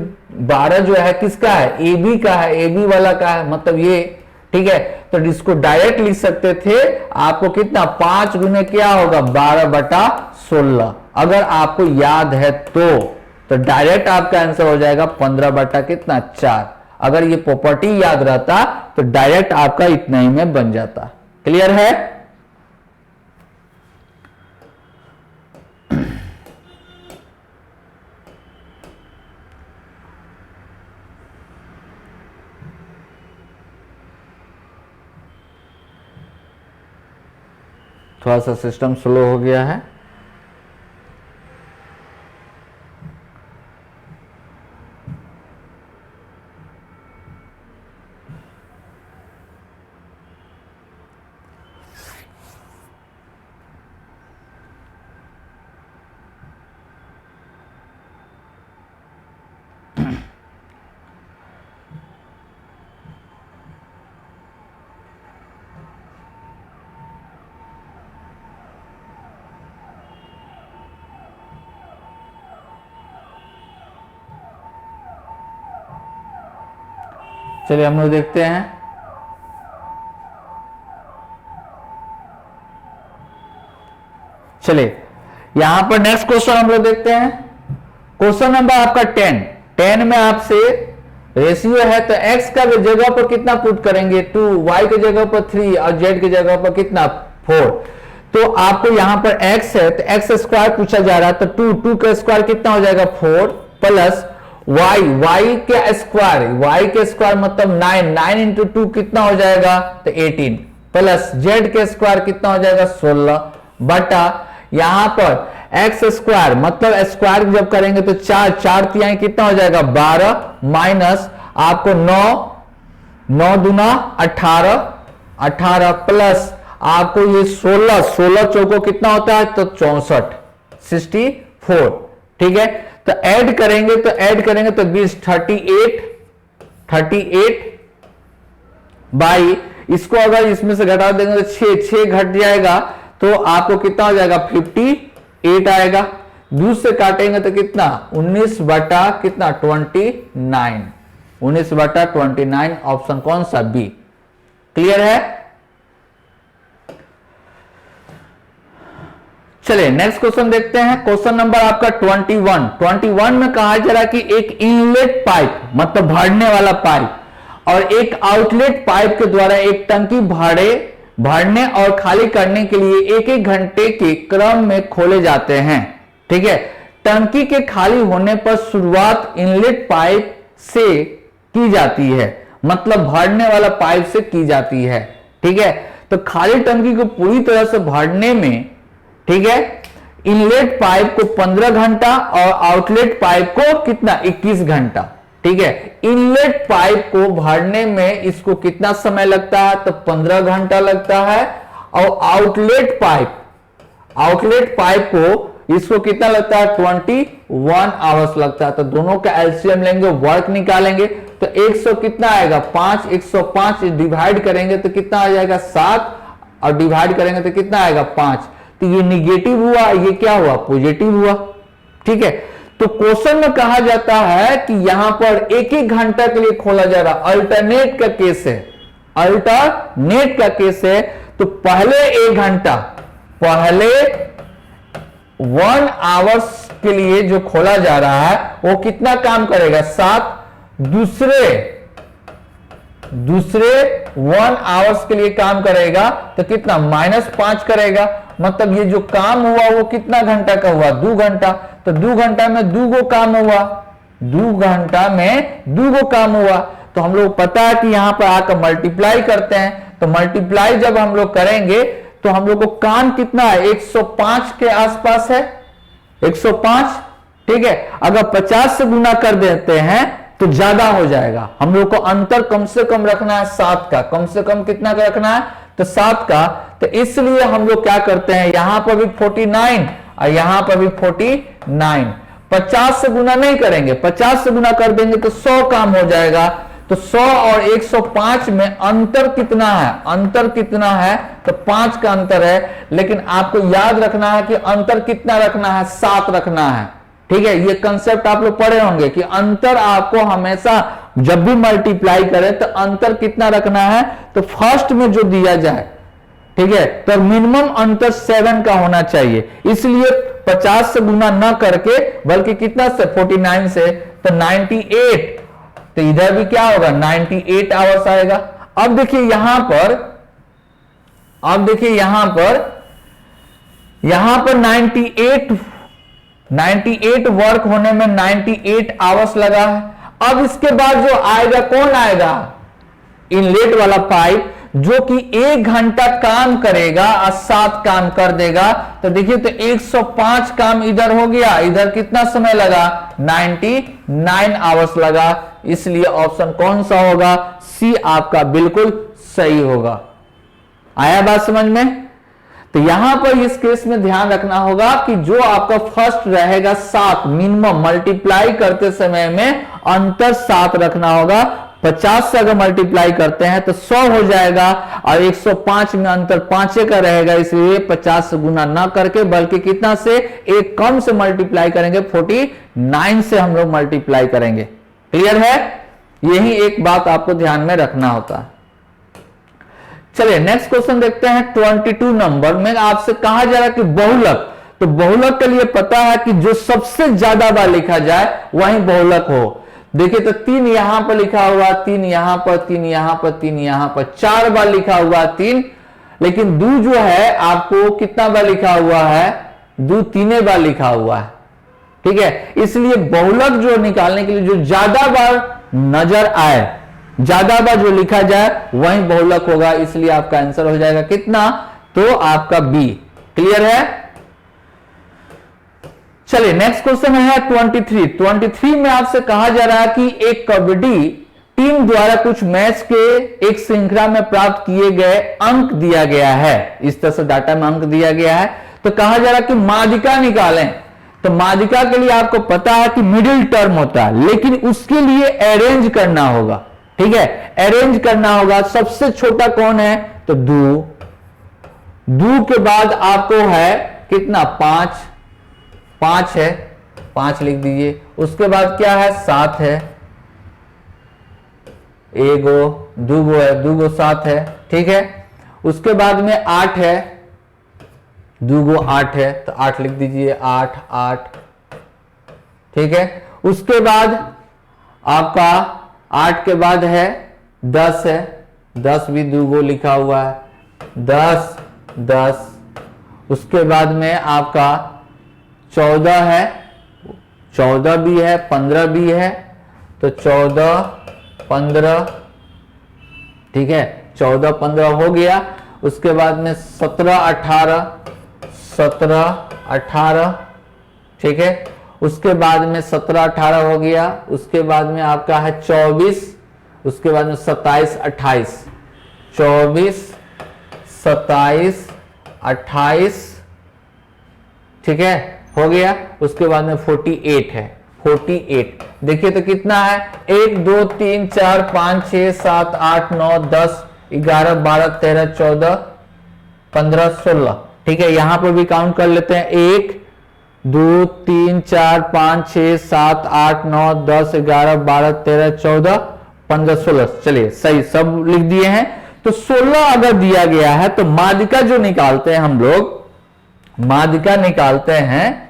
12 जो है किसका है, ए बी का है, ए बी वाला का है, मतलब ये, ठीक है। तो इसको डायरेक्ट लिख सकते थे, आपको कितना 5 गुने क्या होगा 12/16, अगर आपको याद है तो डायरेक्ट आपका आंसर हो जाएगा 15/4। अगर ये प्रॉपर्टी याद रहता तो डायरेक्ट आपका इतना ही में बन जाता। क्लियर है? थोड़ा सा सिस्टम स्लो हो गया है। चलिए हम लोग देखते हैं। चलिए यहां पर नेक्स्ट क्वेश्चन हम लोग देखते हैं। क्वेश्चन नंबर आपका 10 में आपसे रेशियो है तो x का जगह पर कितना पुट करेंगे 2, y की जगह पर 3 और z की जगह पर कितना 4। तो आपको यहां पर x है तो x स्क्वायर पूछा जा रहा है, तो 2 का स्क्वायर कितना हो जाएगा 4 प्लस y के स्क्वायर मतलब 9 इंटू 2 कितना हो जाएगा तो 18 प्लस z के स्क्वायर कितना हो जाएगा 16 बटा यहां पर x स्क्वायर मतलब स्क्वायर जब करेंगे तो 4 तिहाई कितना हो जाएगा 12 माइनस आपको 9 दूना 18 प्लस आपको ये 16 चौको कितना होता है तो 64। ठीक है, तो ऐड करेंगे तो 20 38 बाई इसको अगर इसमें से घटा देंगे तो 6 घट जाएगा तो आपको कितना हो जाएगा 58 आएगा। 2 से काटेंगे तो कितना 19 बटा कितना 29 ऑप्शन कौन सा बी। क्लियर है? चलिए नेक्स्ट क्वेश्चन देखते हैं। क्वेश्चन नंबर आपका 21 में कहा जा रहा है कि एक इनलेट पाइप मतलब भरने वाला पाइप और एक आउटलेट पाइप के द्वारा एक टंकी भरने और खाली करने के लिए 1 घंटे के क्रम में खोले जाते हैं। ठीक है, टंकी के खाली होने पर शुरुआत इनलेट पाइप से की जाती है, मतलब भरने वाला पाइप से की जाती है। ठीक है, तो खाली टंकी को पूरी तरह से भरने में, ठीक है, इनलेट पाइप को 15 घंटा और आउटलेट पाइप को कितना 21 घंटा। ठीक है, इनलेट पाइप को भरने में इसको कितना समय लगता है तो 15 घंटा लगता है और आउटलेट पाइप को इसको कितना लगता है 21 आवर्स लगता है। तो दोनों का एलसीएम लेंगे, वर्क निकालेंगे तो 100 कितना आएगा 5, 105 डिवाइड करेंगे तो कितना आ जाएगा 7 और डिवाइड करेंगे तो कितना आएगा 5। तो ये निगेटिव हुआ, ये क्या हुआ पॉजिटिव हुआ। ठीक है, तो क्वेश्चन में कहा जाता है कि यहां पर 1 घंटा के लिए खोला जा रहा, अल्टरनेट का केस है। तो पहले 1 आवर्स के लिए जो खोला जा रहा है वो कितना काम करेगा 7, दूसरे 1 आवर्स के लिए काम करेगा तो कितना -5 करेगा, मतलब ये जो काम हुआ वो कितना घंटा का हुआ 2 घंटा। तो 2 घंटा में 2 गो काम हुआ, 2 घंटा में 2 गो काम हुआ। तो हम लोग पता है कि यहां पर आकर मल्टीप्लाई करते हैं, तो मल्टीप्लाई जब हम लोग करेंगे तो हम लोग को काम कितना है 105 के आसपास है, 105। ठीक है, अगर 50 से गुना कर देते हैं तो ज्यादा हो जाएगा। हम लोग को अंतर कम से कम रखना है 7 का, कम से कम कितना का रखना है तो 7 का, तो इसलिए हम लोग क्या करते हैं, यहां पर भी 49 और यहां पर भी 49, 50 से गुना नहीं करेंगे, 50 से गुना कर देंगे तो 100 काम हो जाएगा। तो 100 और 105 में अंतर कितना है, अंतर कितना है, तो 5 का अंतर है। लेकिन आपको याद रखना है कि अंतर कितना रखना है, 7 रखना है। ठीक है, ये कंसेप्ट आप लोग पढ़े होंगे कि अंतर आपको हमेशा जब भी मल्टीप्लाई करें तो अंतर कितना रखना है, तो फर्स्ट में जो दिया जाए, ठीक है, तो मिनिमम अंतर 7 का होना चाहिए। इसलिए 50 से गुना न करके बल्कि कितना से, 49 से, तो 98, तो इधर भी क्या होगा, 98 आवर्स आएगा। अब देखिए यहां पर, अब देखिए यहां पर 98 वर्क होने में 98 आवर्स लगा है। अब इसके बाद जो आएगा, कौन आएगा, इनलेट वाला पाइप, जो कि 1 घंटा काम करेगा और 7 काम कर देगा। तो देखिए, तो 105 काम इधर हो गया, इधर कितना समय लगा, 99 आवर्स लगा। इसलिए ऑप्शन कौन सा होगा, सी आपका बिल्कुल सही होगा। आया बात समझ में? तो यहां पर इस केस में ध्यान रखना होगा कि जो आपका फर्स्ट रहेगा 7, मिनिमम मल्टीप्लाई करते समय में अंतर 7 रखना होगा। 50 से अगर मल्टीप्लाई करते हैं तो 100 हो जाएगा और 105 में अंतर 5 का रहेगा। इसलिए 50 से गुना ना करके बल्कि कितना से, एक कम से मल्टीप्लाई करेंगे, 49 से हम लोग मल्टीप्लाई करेंगे। क्लियर है? यही एक बात आपको ध्यान में रखना होता है। चलिए नेक्स्ट क्वेश्चन देखते हैं। 22 नंबर में आपसे कहा जा रहा है कि बहुलक, तो बहुलक के लिए पता है कि जो सबसे ज्यादा बार लिखा जाए वही बहुलक हो। देखिए, तो 3 यहां पर लिखा हुआ, 3 यहां पर, 3 यहां पर, 3 यहां पर, 4 बार लिखा हुआ 3। लेकिन दू जो है आपको कितना बार लिखा हुआ है, दू 3 बार लिखा हुआ है। ठीक है, इसलिए बहुलक जो निकालने के लिए जो ज्यादा बार नजर आए, ज्यादा बार जो लिखा जाए वही बहुलक होगा। इसलिए आपका आंसर हो जाएगा कितना, तो आपका बी। क्लियर है? चलिए नेक्स्ट क्वेश्चन है 23 में आपसे कहा जा रहा है कि एक कबड्डी टीम द्वारा कुछ मैच के एक श्रृंखला में प्राप्त किए गए अंक दिया गया है। इस तरह से डाटा में अंक दिया गया है। तो कहा जा रहा है कि माध्यिका निकालें। तो माध्यिका के लिए आपको पता है कि मिडिल टर्म होता है, लेकिन उसके लिए अरेंज करना होगा। ठीक है, अरेंज करना होगा। सबसे छोटा कौन है, तो दू, दू के बाद आपको है कितना, 5 है, 5 लिख दीजिए। उसके बाद क्या है, 7 है, एगो, दूगो है, दूगो 7 है। ठीक है, उसके बाद में 8 है, दूगो 8 है, तो 8 लिख दीजिए, 8। ठीक है, उसके बाद आपका 8 के बाद है 10 है, 10 भी दूगो लिखा हुआ है, 10। उसके बाद में आपका 14 है, 14 भी है, 15 भी है, तो 14, 15। ठीक है, 14, 15 हो गया। उसके बाद में 17, 18। ठीक है, उसके बाद में 17, 18 हो गया। उसके बाद में आपका है 24, उसके बाद में 27, 28, 24, 27, 28। ठीक है, हो गया। उसके बाद में 48 है, 48। देखिए तो कितना है, 1 2 3 4 5 6 7 8 9 10 11 12 13 14 15 16। ठीक है, यहां पर भी काउंट कर लेते हैं, 1 2 3 4 5 6 7 8 9 10 11 12 13 14 15 16। चलिए सही सब लिख दिए हैं। तो 16 अगर दिया गया है तो माध्यिका जो निकालते हैं हम लोग, माध्यिका निकालते हैं,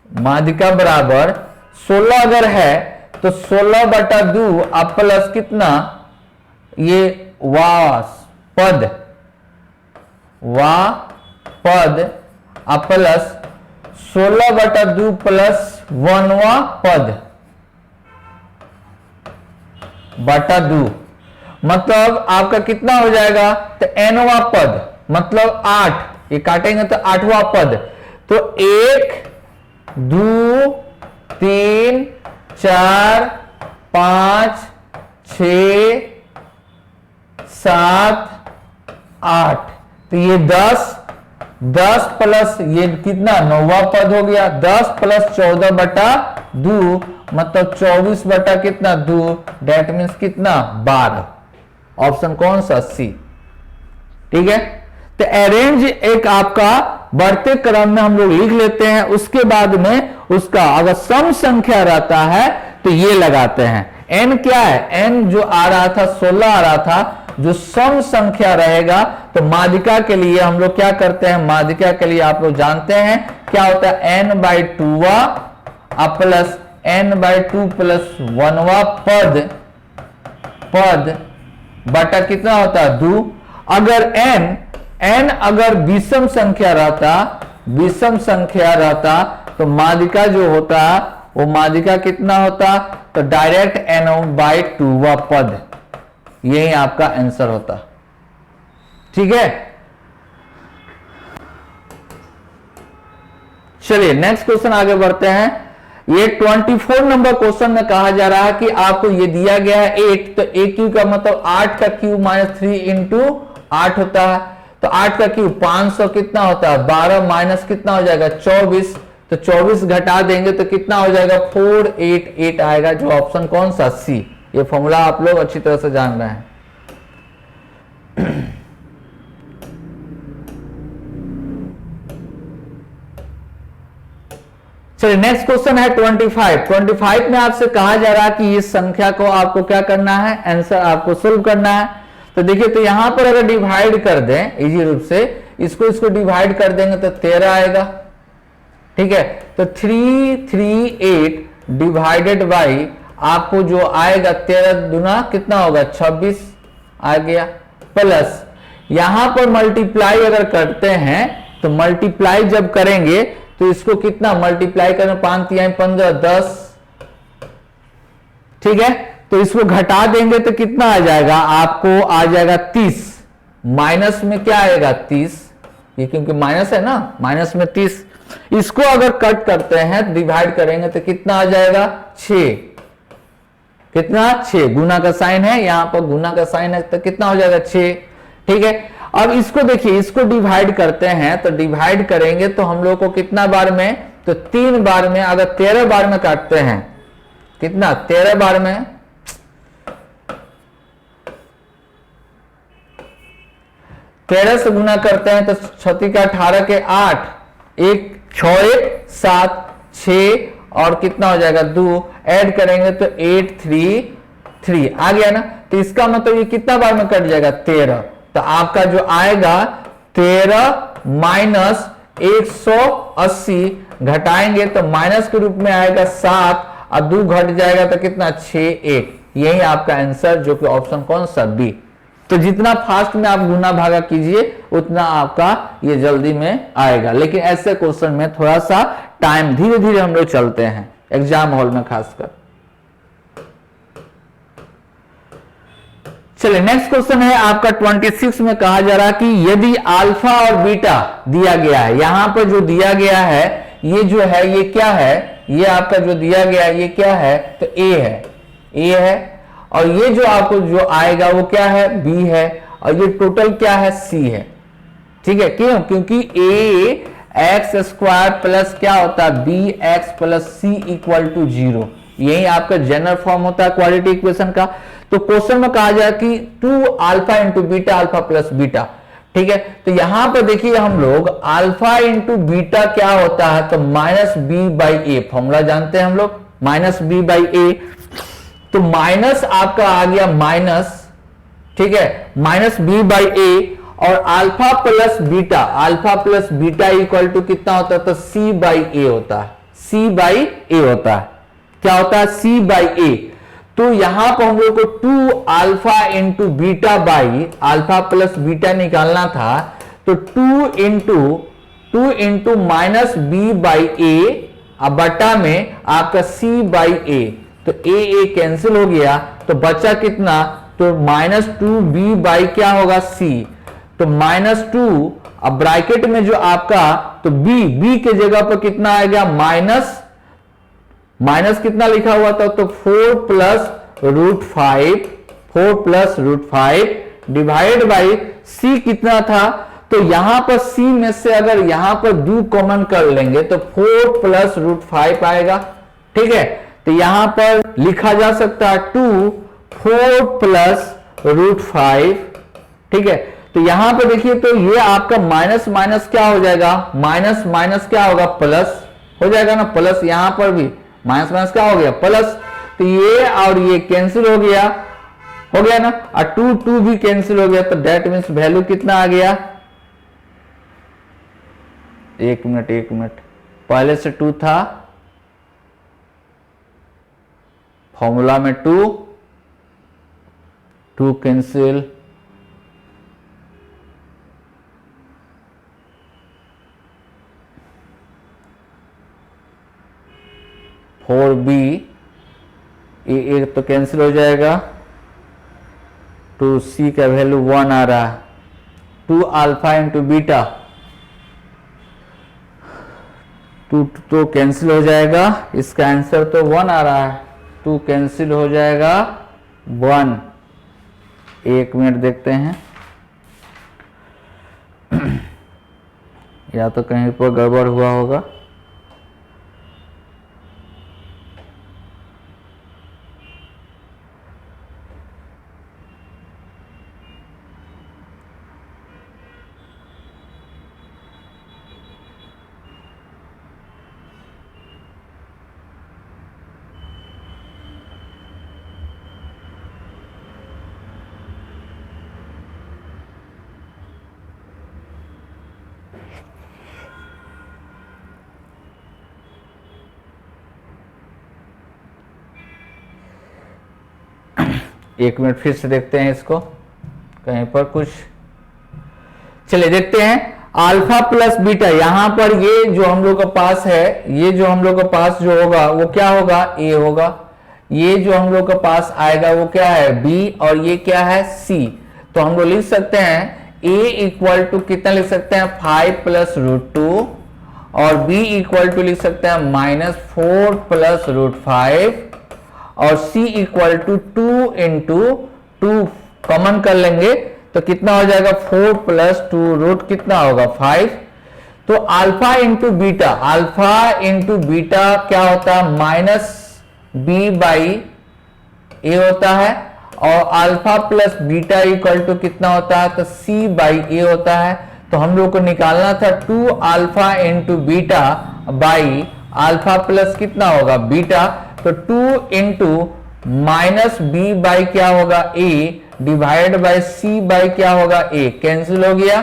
माध्यिका बराबर 16 अगर है तो 16/2 अब प्लस कितना, ये पद अब प्लस 16/2 प्लस 1वां पद बटा 2, मतलब आपका कितना हो जाएगा, तो nवां पद मतलब 8, ये काटेंगे तो 8वां पद। तो 1 2 3 4 5 6 7 8, तो ये 10 प्लस ये कितना 9वां पद हो गया, 10 प्लस 14 बटा 2 मतलब 24 बटा कितना 2, डेट मीन्स कितना 12। ऑप्शन कौन सा? सी। ठीक है, तो अरेंज एक आपका बढ़ते क्रम में हम लोग लिख लेते हैं, उसके बाद में उसका अगर सम संख्या रहता है तो ये लगाते हैं। n क्या है? n जो आ रहा था 16 आ रहा था, जो सम संख्या रहेगा तो माध्यिका के लिए हम लोग क्या करते हैं, माध्यिका के लिए आप लोग जानते हैं क्या होता है, n/2 प्लस n/2 प्लस 1वां पद बटा कितना होता है 2। अगर n अगर विषम संख्या रहता तो माध्यिका जो होता वो माध्यिका कितना होता, तो डायरेक्ट n/2 पद, यही आपका आंसर होता। ठीक है, चलिए नेक्स्ट क्वेश्चन आगे बढ़ते हैं। ये 24 नंबर क्वेश्चन में कहा जा रहा है कि आपको ये दिया गया है 8, तो a क्यू का मतलब 8 का क्यूब माइनस 3 इंटू 8 होता है, तो 8 का क्यूब 500 कितना होता है 12 माइनस कितना हो जाएगा 24, तो 24 घटा देंगे तो कितना हो जाएगा 488 आएगा, जो ऑप्शन कौन सा? सी। ये फॉर्मूला आप लोग अच्छी तरह से जान रहे हैं। चलिए नेक्स्ट क्वेश्चन है 25 में आपसे कहा जा रहा है कि इस संख्या को आपको क्या करना है, आंसर आपको सोल्व करना है। तो देखिए, तो यहां पर अगर डिवाइड कर दें इजी रूप से, इसको डिवाइड कर देंगे तो 13 आएगा। ठीक है, तो 338 डिवाइडेड बाई आपको जो आएगा 13 दूना कितना होगा 26 आ गया, प्लस यहां पर मल्टीप्लाई अगर करते हैं तो मल्टीप्लाई जब करेंगे तो इसको कितना मल्टीप्लाई करें 5 3 15 10। ठीक है, तो इसको घटा देंगे तो कितना आ जाएगा, आपको आ जाएगा 30, माइनस में क्या आएगा 30, ये क्योंकि माइनस है ना, माइनस में 30। इसको अगर कट करते हैं डिवाइड करेंगे तो कितना आ जाएगा 6, कितना 6, गुना का साइन है यहां पर, गुना का साइन है तो कितना हो जाएगा 6। ठीक है, अब इसको देखिए, इसको डिवाइड करते हैं तो डिवाइड करेंगे तो हम लोग को कितना बार में, तो 3 बार में, अगर 13 बार में काटते हैं कितना 13 बार में, 13 से गुना करते हैं तो 6 का 18 के 8, 1 6 1 7 6 और कितना हो जाएगा 2, ऐड करेंगे तो 8 3 3 आ गया ना। तो इसका मतलब ये कितना बार में कट जाएगा 13, तो आपका जो आएगा 13 माइनस 180 घटाएंगे तो माइनस के रूप में आएगा 7 और 2 घट जाएगा तो कितना 6 1, यही आपका आंसर, जो कि ऑप्शन कौन सा? बी। तो जितना फास्ट में आप गुना भागा कीजिए उतना आपका ये जल्दी में आएगा, लेकिन ऐसे क्वेश्चन में थोड़ा सा टाइम धीरे धीरे हम लोग चलते हैं एग्जाम हॉल में खासकर। चलिए नेक्स्ट क्वेश्चन है आपका 26 में कहा जा रहा है कि यदि अल्फा और बीटा दिया गया है, यहां पर जो दिया गया है ये जो है ये क्या है, ये आपका जो दिया गया है ये क्या है, तो ए है और ये जो आपको जो आएगा वो क्या है बी है, और ये टोटल क्या है सी है। ठीक है, क्यों? क्योंकि ए एक्स स्क्वायर प्लस क्या होता है B X plus C equal to 0, यही आपका जनरल फॉर्म होता है क्वाड्रेटिक इक्वेशन का। तो क्वेश्चन में कहा जाए कि 2 alpha into beta alpha plus beta. ठीक है, तो यहां पर देखिए हम लोग अल्फा इंटू बीटा क्या होता है, तो minus B by A, formula जानते हैं हम लोग, माइनस बी बाई ए। तो माइनस आपका आ गया माइनस, ठीक है, माइनस बी बाई ए, और alpha plus beta equal to कितना होता है, तो सी बाई ए होता है, सी बाई ए होता है, क्या होता है सी बाई ए। तो यहां पर हम लोग को 2 alpha into beta by alpha plus beta निकालना था, तो 2 इंटू माइनस बी बाई ए अब बटा में आपका सी बाई ए, तो ए कैंसिल हो गया तो बचा कितना, तो माइनस 2b बाई क्या होगा सी, तो माइनस 2, अब ब्रैकेट में जो आपका तो b के जगह पर कितना आएगा माइनस कितना लिखा हुआ था, तो 4 प्लस रूट 5 डिवाइड बाई सी कितना था, तो यहां पर सी में से अगर यहां पर बी कॉमन कर लेंगे तो 4 प्लस रूट 5 आएगा। ठीक है, तो यहां पर लिखा जा सकता है 2 4 प्लस रूट 5। ठीक है, तो यहां पर देखिए तो ये आपका माइनस माइनस क्या हो जाएगा, माइनस माइनस क्या होगा, प्लस हो जाएगा ना, प्लस यहां पर भी माइनस माइनस क्या हो गया, प्लस। तो ये और ये कैंसिल हो गया ना, और 2 2 भी कैंसिल हो गया, तो दैट मीन्स वैल्यू कितना आ गया, एक मिनट, पहले से 2 था, फॉर्मूला में 2 कैंसिल, फोर बी एक तो कैंसिल हो जाएगा, 2c का वैल्यू 1 आ रहा है, 2 अल्फा इंटू बीटा, 2 तो कैंसिल हो जाएगा, इसका आंसर तो 1 आ रहा है, 2 कैंसिल हो जाएगा 1। एक मिनट देखते हैं, या तो कहीं पर गड़बड़ हुआ होगा। एक मिनट फिर से देखते हैं इसको, कहीं पर कुछ, चलिए देखते हैं। अल्फा प्लस बीटा, यहां पर ये जो हम लोग के पास है, ये जो हम लोग के पास जो होगा वो क्या होगा, ए होगा। ये जो हम लोग के पास आएगा वो क्या है, बी, और ये क्या है, सी। तो हम लोग लिख सकते हैं ए इक्वल टू कितना लिख सकते हैं, 5 प्लस रूट 2, और बी इक्वल टू लिख सकते हैं -4 प्लस रूट 5, और c equal to 2 into 2 common कर लेंगे तो कितना हो जाएगा, 4 प्लस 2 रूट कितना होगा, 5। तो alpha into beta, alpha into beta क्या होता है, माइनस बी बाई ए होता है, और alpha plus beta equal to कितना होता है, तो सी बाई ए होता है। तो हम लोग को निकालना था 2 alpha into beta by alpha plus कितना होगा, बीटा। तो 2 इंटू माइनस बी बाई क्या होगा, ए, डिवाइड बाई सी बाई क्या होगा, ए, कैंसिल हो गया।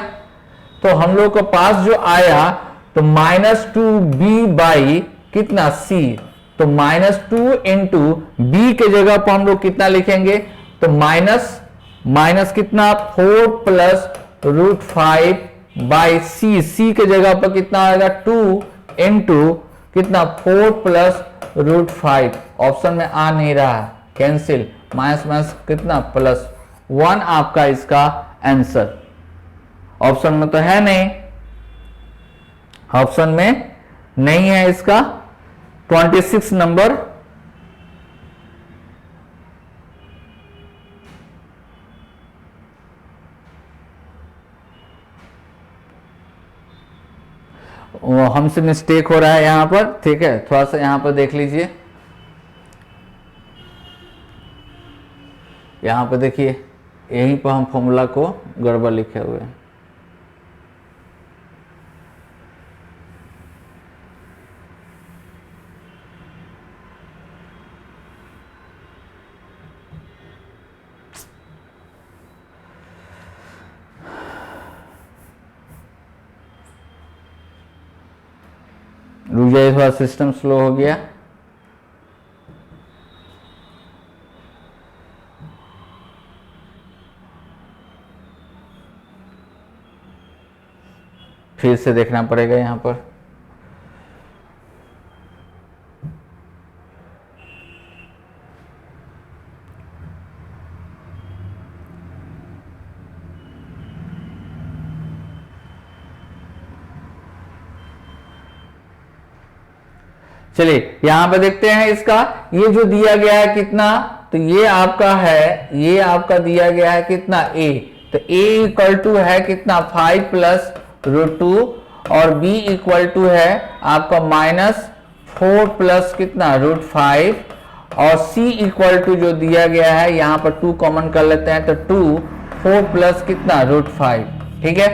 तो हम लोग के पास जो आया तो -2b बाई कितना, सी। तो -2 इंटू बी के जगह पर हम लोग कितना लिखेंगे, तो माइनस कितना, 4 प्लस रूट 5 बाई सी के जगह पर कितना आएगा, 2 इंटू कितना, 4 प्लस रूट 5। ऑप्शन में आ नहीं रहा, कैंसिल, माइनस माइनस कितना, +1 आपका इसका आंसर। ऑप्शन में तो है नहीं, ऑप्शन में नहीं है इसका 26 नंबर। हमसे मिस्टेक हो रहा है यहां पर, ठीक है, थोड़ा सा यहां पर देख लीजिए, यहां पर देखिए, यहीं पर हम फॉर्मूला को गड़बड़ लिखे हुए हैं। रुक जाइए, थोड़ा सिस्टम स्लो हो गया। फिर से देखना पड़ेगा यहां पर। चलिए यहां पर देखते हैं इसका, ये जो दिया गया है कितना, तो ये आपका है, ये आपका दिया गया है कितना a, तो a इक्वल टू है कितना 5 प्लस √2 और b इक्वल टू है आपका -4 प्लस कितना √5 और c इक्वल टू जो दिया गया है यहाँ पर 2 कॉमन कर लेते हैं तो 2 4 प्लस कितना √5। ठीक है,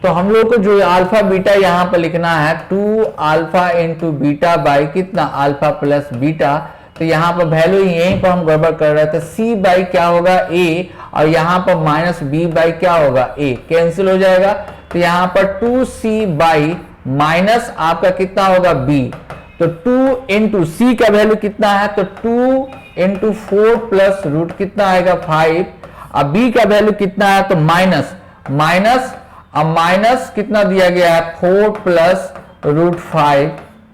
तो हम लोग को जो अल्फा बीटा यहाँ पर लिखना है 2 अल्फा इंटू बीटा बाई कितना अल्फा प्लस बीटा। तो यहाँ पर वैल्यू यहीं पर हम गड़बड़ कर रहे थे, c बाई क्या होगा a और यहाँ पर माइनस b बाई क्या होगा a, कैंसिल हो जाएगा। तो यहाँ पर 2c बाई माइनस आपका कितना होगा b, तो 2 इंटू सी का वैल्यू कितना है तो 2 इंटू 4 प्लस रूट कितना आएगा 5, अब b का वैल्यू कितना है तो माइनस अब माइनस कितना दिया गया है 4 प्लस √5।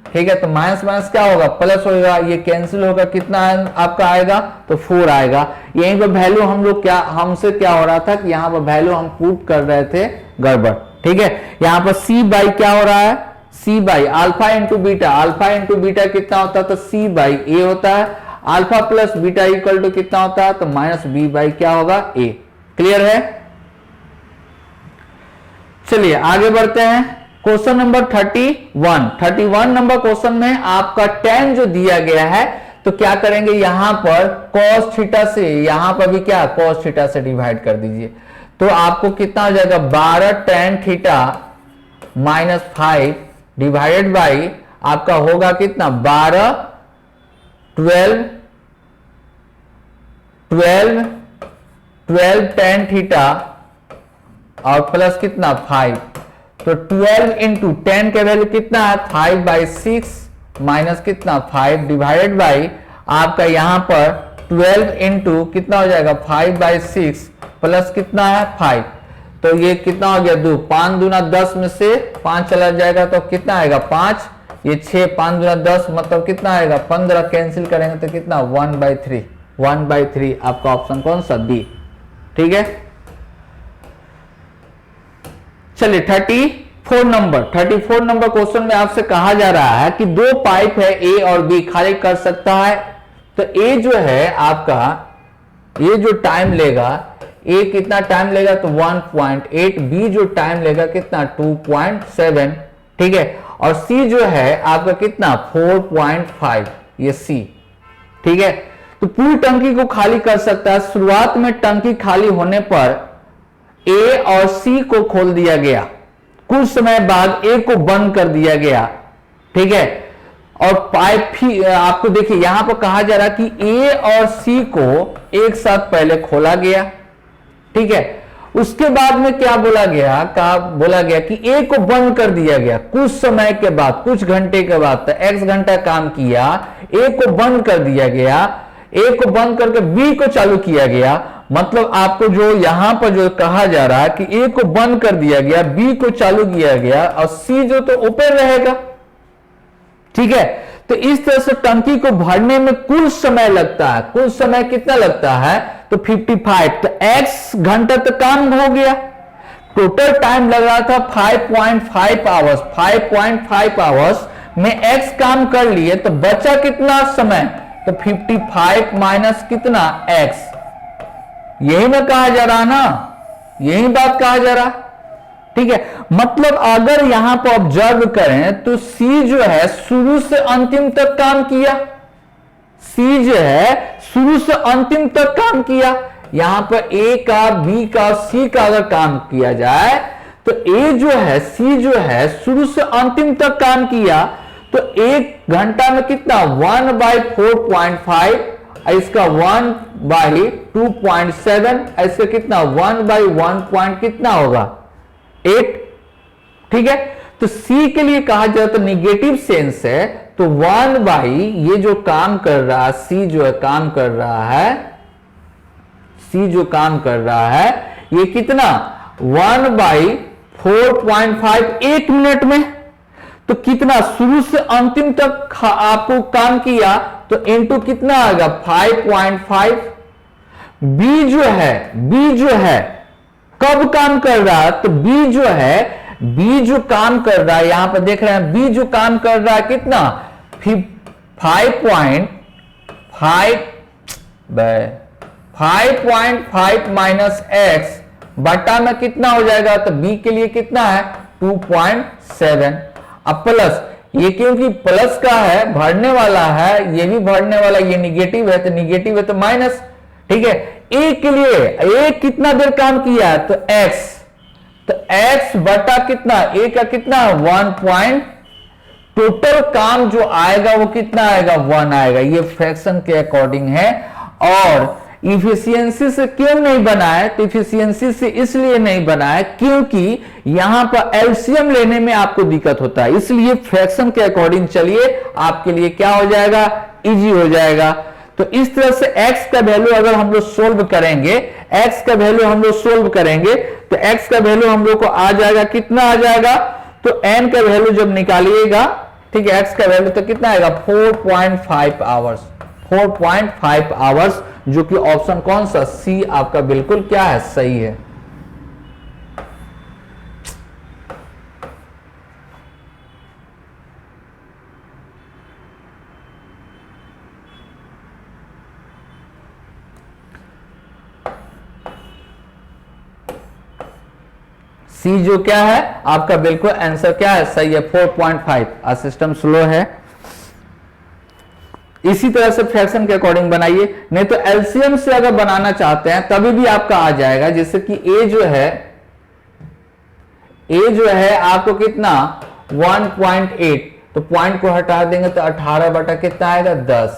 ठीक है, तो माइनस माइनस क्या होगा प्लस होगा, ये कैंसिल होगा, कितना आपका आएगा तो 4 आएगा। यहीं पर वैल्यू हम लोग क्या, हमसे क्या हो रहा था कि यहाँ पर वैल्यू हम पुट कर रहे थे गड़बड़। ठीक है, यहाँ पर c बाई क्या हो रहा है, c by alpha into beta, alpha into beta कितना होता है तो c बाई a होता है, alpha plus beta equal to कितना होता है तो माइनस b बाई क्या होगा a। क्लियर है, चलिए आगे बढ़ते हैं। क्वेश्चन नंबर 31 नंबर क्वेश्चन में आपका tan जो दिया गया है तो क्या करेंगे, यहां पर cos थीटा से, यहां पर भी क्या cos थीटा से डिवाइड कर दीजिए, तो आपको कितना हो जाएगा 12 tan थीटा -5 डिवाइडेड बाई आपका होगा कितना 12 tan थीटा और प्लस कितना 5, तो 12 इंटू 10 का वैल्यू कितना है 5/6 माइनस कितना 5 डिवाइडेड बाई आपका यहां पर 12 इंटू कितना हो जाएगा 5/6 प्लस कितना है 5, तो ये कितना हो गया 2, 5 दूना 10 में से 5 चला जाएगा तो कितना आएगा 5, ये 6, 5 दूना 10 मतलब कितना आएगा 15, कैंसिल करेंगे तो कितना 1/3 आपका ऑप्शन कौन सा बी। ठीक है, चलिए 34 नंबर क्वेश्चन में आपसे कहा जा रहा है कि दो पाइप है ए और बी, खाली कर सकता है, तो ए जो है आपका, ये जो टाइम लेगा, ए कितना टाइम लेगा तो 1.8, बी जो टाइम लेगा कितना 2.7। ठीक है, और सी जो है आपका कितना 4.5, ये सी। ठीक है, तो पूरी टंकी को खाली कर सकता है। शुरुआत में टंकी खाली होने पर ए और सी को खोल दिया गया, कुछ समय बाद ए को बंद कर दिया गया। ठीक है, और पाइप भी आपको देखिए यहां पर कहा जा रहा है कि ए और सी को एक साथ पहले खोला गया। ठीक है, उसके बाद में क्या बोला गया कि ए को बंद कर दिया गया कुछ समय के बाद, कुछ घंटे के बाद, तो x घंटा काम किया, ए को बंद कर दिया गया, ए को बंद करके बी को चालू किया गया। मतलब आपको जो यहां पर जो कहा जा रहा है कि ए को बंद कर दिया गया, बी को चालू किया गया और सी जो तो ओपन रहेगा। ठीक है, तो इस तरह से टंकी को भरने में कुल समय लगता है, कुल समय कितना लगता है तो 55, तो x घंटा तो काम हो गया, टोटल टाइम लग रहा था 5.5 आवर्स, 5.5 आवर्स में x काम कर लिए, तो बचा कितना समय तो 55 माइनस कितना x, यही ना कहा जा रहा ना, यही बात कहा जा रहा। ठीक है, मतलब अगर यहां पर ऑब्जर्व करें तो C जो है शुरू से अंतिम तक काम किया, C जो है शुरू से अंतिम तक काम किया। यहां पर A का, B का, C का अगर काम किया जाए तो A जो है, C जो है शुरू से अंतिम तक काम किया, तो एक घंटा में कितना 1/4.5, इसका 1/2.7, इसका कितना 1/1 कितना होगा 8। ठीक है, तो C के लिए कहा जाए तो निगेटिव सेंस है, तो 1 ये जो काम कर रहा है, C जो है काम कर रहा है, C जो काम कर रहा है ये कितना 1/4.5 1 मिनट में, तो कितना शुरू से अंतिम तक आपको काम किया तो इनटू कितना आएगा 5.5। B जो है कब काम कर रहा है तो B जो काम कर रहा है, यहां पर देख रहे हैं B जो काम कर रहा है कितना 5.5 बाय 5.5 माइनस एक्स बटा में कितना हो जाएगा, तो b के लिए कितना है 2.7। अब प्लस ये क्योंकि प्लस का है, भरने वाला है, ये भी भरने वाला, ये निगेटिव है तो निगेटिव है तो माइनस, ठीक है। ए के लिए ए कितना देर काम किया है, तो x, तो x बटा कितना, ए का कितना 1 टोटल काम जो आएगा वो कितना आएगा 1 आएगा। ये फ्रैक्शन के अकॉर्डिंग है। और इफिशियंसी से क्यों नहीं बना है, तो इफिशियंसी से इसलिए नहीं बना है क्योंकि यहां पर एलसीएम लेने में आपको दिक्कत होता है, इसलिए फ्रैक्शन के अकॉर्डिंग चलिए आपके लिए क्या हो जाएगा, इजी हो जाएगा। तो इस तरह से x का वैल्यू अगर हम लोग सोल्व करेंगे, x का वैल्यू हम लोग सोल्व करेंगे तो x का वैल्यू हम लोग को आ जाएगा, कितना आ जाएगा, तो n का वैल्यू जब निकालिएगा, ठीक है, x का वैल्यू तो कितना आएगा 4.5 आवर्स, 4.5 आवर्स, जो कि ऑप्शन कौन सा सी आपका बिल्कुल क्या है, सही है। सी जो क्या है आपका बिल्कुल आंसर क्या है, सही है 4.5। सिस्टम स्लो है। इसी तरह से फ्रैक्शन के अकॉर्डिंग बनाइए, नहीं तो एलसीएम से अगर बनाना चाहते हैं तभी भी आपका आ जाएगा। जैसे कि ए जो है आपको कितना 1.8, तो पॉइंट को हटा देंगे तो 18 बटा कितना आएगा 10।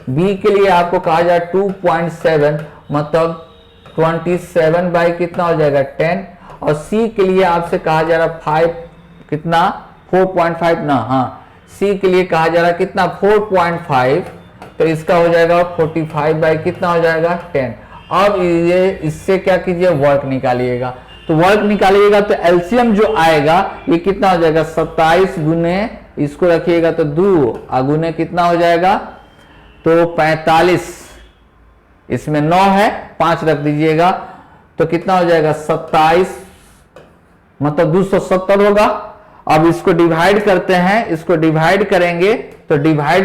बी के लिए आपको कहा जाए 2.7 मतलब 27 बाई कितना हो जाएगा 10। और सी के लिए आपसे कहा जा रहा 5 कितना 4.5 ना, हाँ सी के लिए कहा जा रहा कितना 4.5, तो इसका हो जाएगा 45 बाई कितना हो जाएगा 10। अब ये इससे क्या कीजिए वर्क निकालिएगा, तो वर्क निकालिएगा तो एलसीएम जो आएगा ये कितना हो जाएगा 27 गुने इसको रखिएगा तो 2 गुने कितना हो जाएगा तो 45, इसमें 9 है 5 रख दीजिएगा तो कितना हो जाएगा 27 मतलब 270 होगा। अब इसको डिवाइड करते हैं, इसको डिवाइड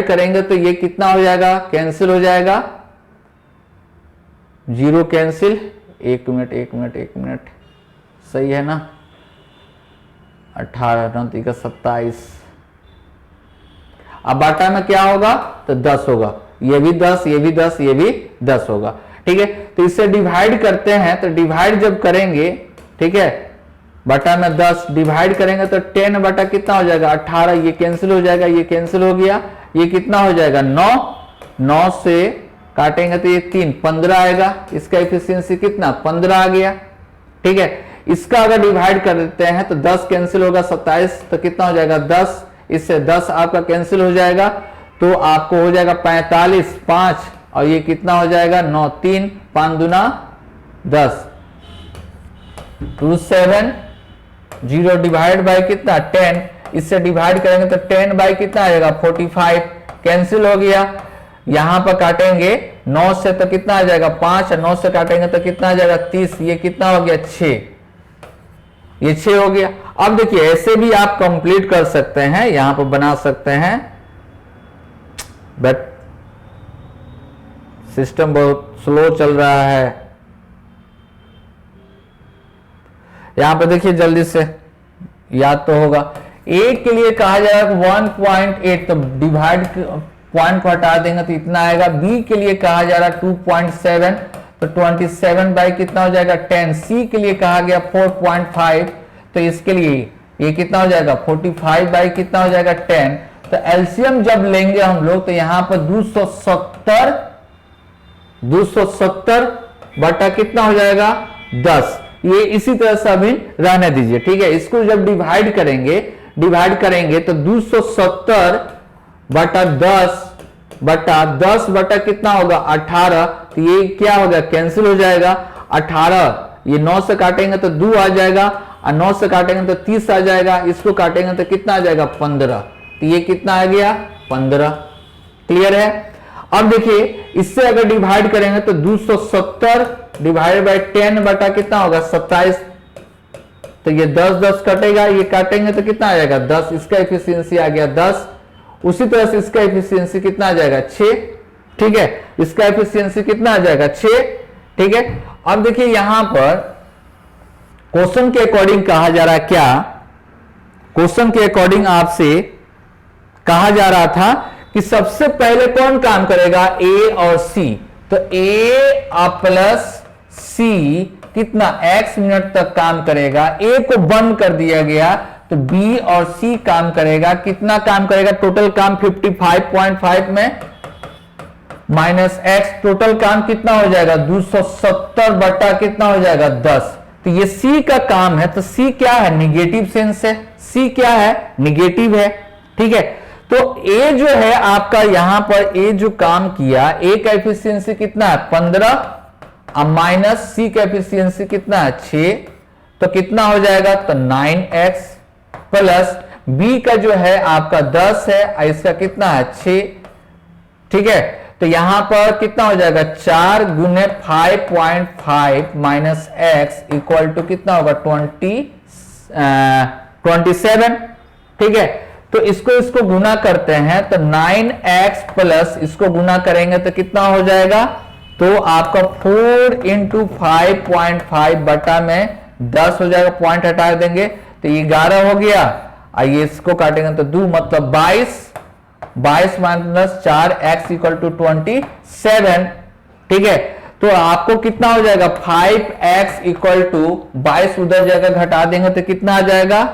करेंगे तो ये कितना हो जाएगा, कैंसिल हो जाएगा, 0 कैंसिल, 1 मिनट सही है ना, 18 9 27। अब बाटा में क्या होगा तो 10 होगा, ये भी 10 ये भी 10 ये भी 10 होगा, ठीक है। तो इसे डिवाइड करते हैं, तो डिवाइड जब करेंगे, ठीक है, बटा में 10 डिवाइड करेंगे तो 10 बटा कितना हो जाएगा 18, ये कैंसिल हो जाएगा, ये कैंसिल हो गया, ये कितना हो जाएगा 9 से काटेंगे तो ये 3 15 आएगा, इसका एफिशिएंसी कितना 15 आ गया, ठीक है। इसका अगर डिवाइड कर देते हैं तो 10 कैंसिल होगा 27, तो कितना हो जाएगा 10, इससे 10 आपका कैंसिल हो जाएगा तो आपको हो जाएगा 45 5 और ये कितना हो जाएगा 9 3 5 दूना 10 27 0 डिवाइड बाय कितना 10, इससे डिवाइड करेंगे तो 10 बाय कितना आएगा 45, कैंसिल हो गया। यहां पर काटेंगे 9 से तो कितना आ जाएगा 5, 9 से काटेंगे तो कितना आ जाएगा 30, ये कितना हो गया 6, ये 6 हो गया। अब देखिए ऐसे भी आप कंप्लीट कर सकते हैं, यहां पर बना सकते हैं, बट सिस्टम बहुत स्लो चल रहा है। यहां पर देखिए जल्दी से याद तो होगा, ए के लिए कहा जाएगा 1.8 तो डिवाइड पॉइंट को हटा देंगे तो इतना आएगा। बी के लिए कहा जा रहा 2.7 तो 27 बाई कितना हो जाएगा 10। सी के लिए कहा गया 4.5 तो इसके लिए ये कितना हो जाएगा 45 बाई कितना हो जाएगा 10। तो एलसीएम जब लेंगे हम लोग तो यहां पर 270 बटा कितना हो जाएगा 10। ये इसी तरह से अभी रहने दीजिए, ठीक है। इसको जब डिवाइड करेंगे तो 270 बटा 10 बटा कितना होगा 18, तो ये क्या होगा कैंसिल हो जाएगा 18, ये 9 से काटेंगे तो 2 आ जाएगा और 9 से काटेंगे तो 30 आ जाएगा, इसको काटेंगे तो कितना आ जाएगा 15, तो ये कितना आ गया 15। क्लियर है। अब देखिए इससे अगर डिवाइड करेंगे तो 270 डिवाइड बाय 10 बटा कितना होगा 27, तो ये 10 कटेगा, ये काटेंगे तो कितना आ जाएगा 10, इसका एफिशिएंसी आ गया 10। उसी तरह से इसका एफिशिएंसी कितना आ जाएगा 6, ठीक है, इसका एफिशिएंसी कितना आ जाएगा 6। ठीक है, अब देखिए यहां पर क्वेश्चन के अकॉर्डिंग कहा जा रहा है क्या, क्वेश्चन के अकॉर्डिंग आपसे कहा जा रहा था कि सबसे पहले कौन काम करेगा, ए और सी। तो ए प्लस सी कितना x मिनट तक काम करेगा, ए को बंद कर दिया गया तो बी और सी काम करेगा, कितना काम करेगा, टोटल काम 55.5 में माइनस x, टोटल काम कितना हो जाएगा 270 बटा कितना हो जाएगा 10। तो ये C का काम है, तो C क्या है, निगेटिव सेंस है, C क्या है, निगेटिव है। ठीक है, तो A जो है आपका यहां पर A जो काम किया, A का एफिशिएंसी कितना है 15, अब माइनस C का एफिशिएंसी कितना है 6, तो कितना हो जाएगा, तो 9x प्लस B का जो है आपका 10 है, इसका कितना है 6। ठीक है, तो यहां पर कितना हो जाएगा 4 गुने 5.5 माइनस एक्स इक्वल टू कितना होगा 27। ठीक है, तो इसको गुना करते हैं तो 9x प्लस इसको गुना करेंगे तो कितना हो जाएगा, तो आपका 4 इंटू 5.5 बटा में 10 हो जाएगा, पॉइंट हटा देंगे तो ये 11 हो गया। आइए इसको काटेंगे तो 2 मतलब 22 माइनस 4x इक्वल टू 27। ठीक है, तो आपको कितना हो जाएगा 5x इक्वल टू 22 उधर जगह घटा देंगे तो कितना आ जाएगा,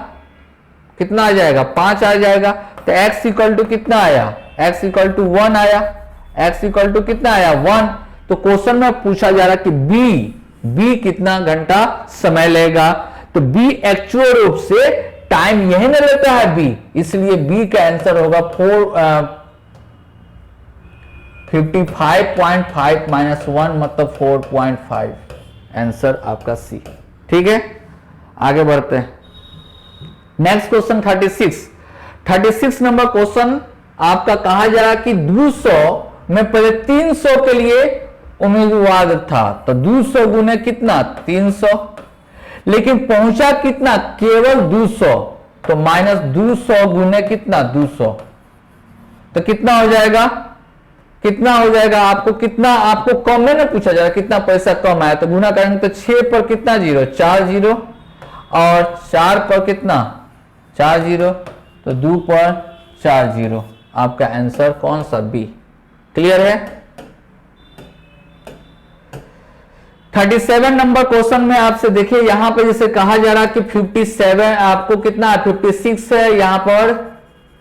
कितना आ जाएगा 5 आ जाएगा। तो x इक्वल टू कितना आया, x इक्वल टू 1 आया, x इक्वल टू कितना आया 1। तो क्वेश्चन में पूछा जा रहा है कि b कितना घंटा समय लेगा, तो b एक्चुअल रूप से टाइम यही ना लेता है b, इसलिए b का आंसर होगा 55.5 माइनस 1 मतलब 4.5, आंसर आपका सी। ठीक है, आगे बढ़ते हैं। नेक्स्ट क्वेश्चन 36 नंबर क्वेश्चन आपका कहा जा रहा है कि 200 में पहले 300 के लिए उम्मीदवार था, तो 200 गुने कितना 300, लेकिन पहुंचा कितना केवल 200, तो माइनस 200 गुने कितना 200, तो कितना हो जाएगा, कितना हो जाएगा आपको, कितना आपको कम में ना पूछा जाएगा कितना पैसा कम आया, तो गुना करेंगे तो 6 पर कितना 0, 4 0 और 4 पर कितना 4 0, तो 2 पर 4 0, आपका आंसर कौन सा बी। क्लियर है। 37 नंबर क्वेश्चन में आपसे देखिए यहां पे जैसे कहा जा रहा है कि 57 आपको कितना 56 है, यहां पर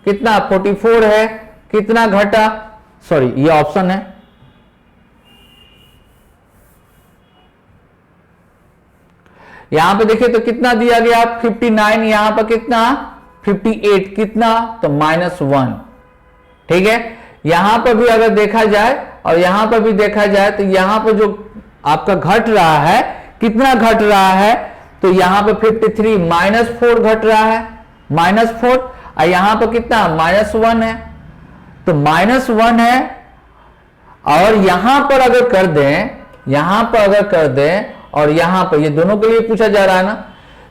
कितना 44 है, कितना घटा, सॉरी ये ऑप्शन है, यहां पे देखिए तो कितना दिया गया 59, यहां पर कितना 58, कितना तो -1। ठीक है, यहां पर भी अगर देखा जाए और यहां पर भी देखा जाए तो यहां पर जो आपका घट रहा है, कितना घट रहा है, तो यहां पे 53 -4 घट रहा है, -4, और यहां पर कितना -1 है, तो -1 है। और यहां पर अगर कर दें, यहां पर अगर कर दें और यहां पर, ये दोनों के लिए पूछा जा रहा है ना,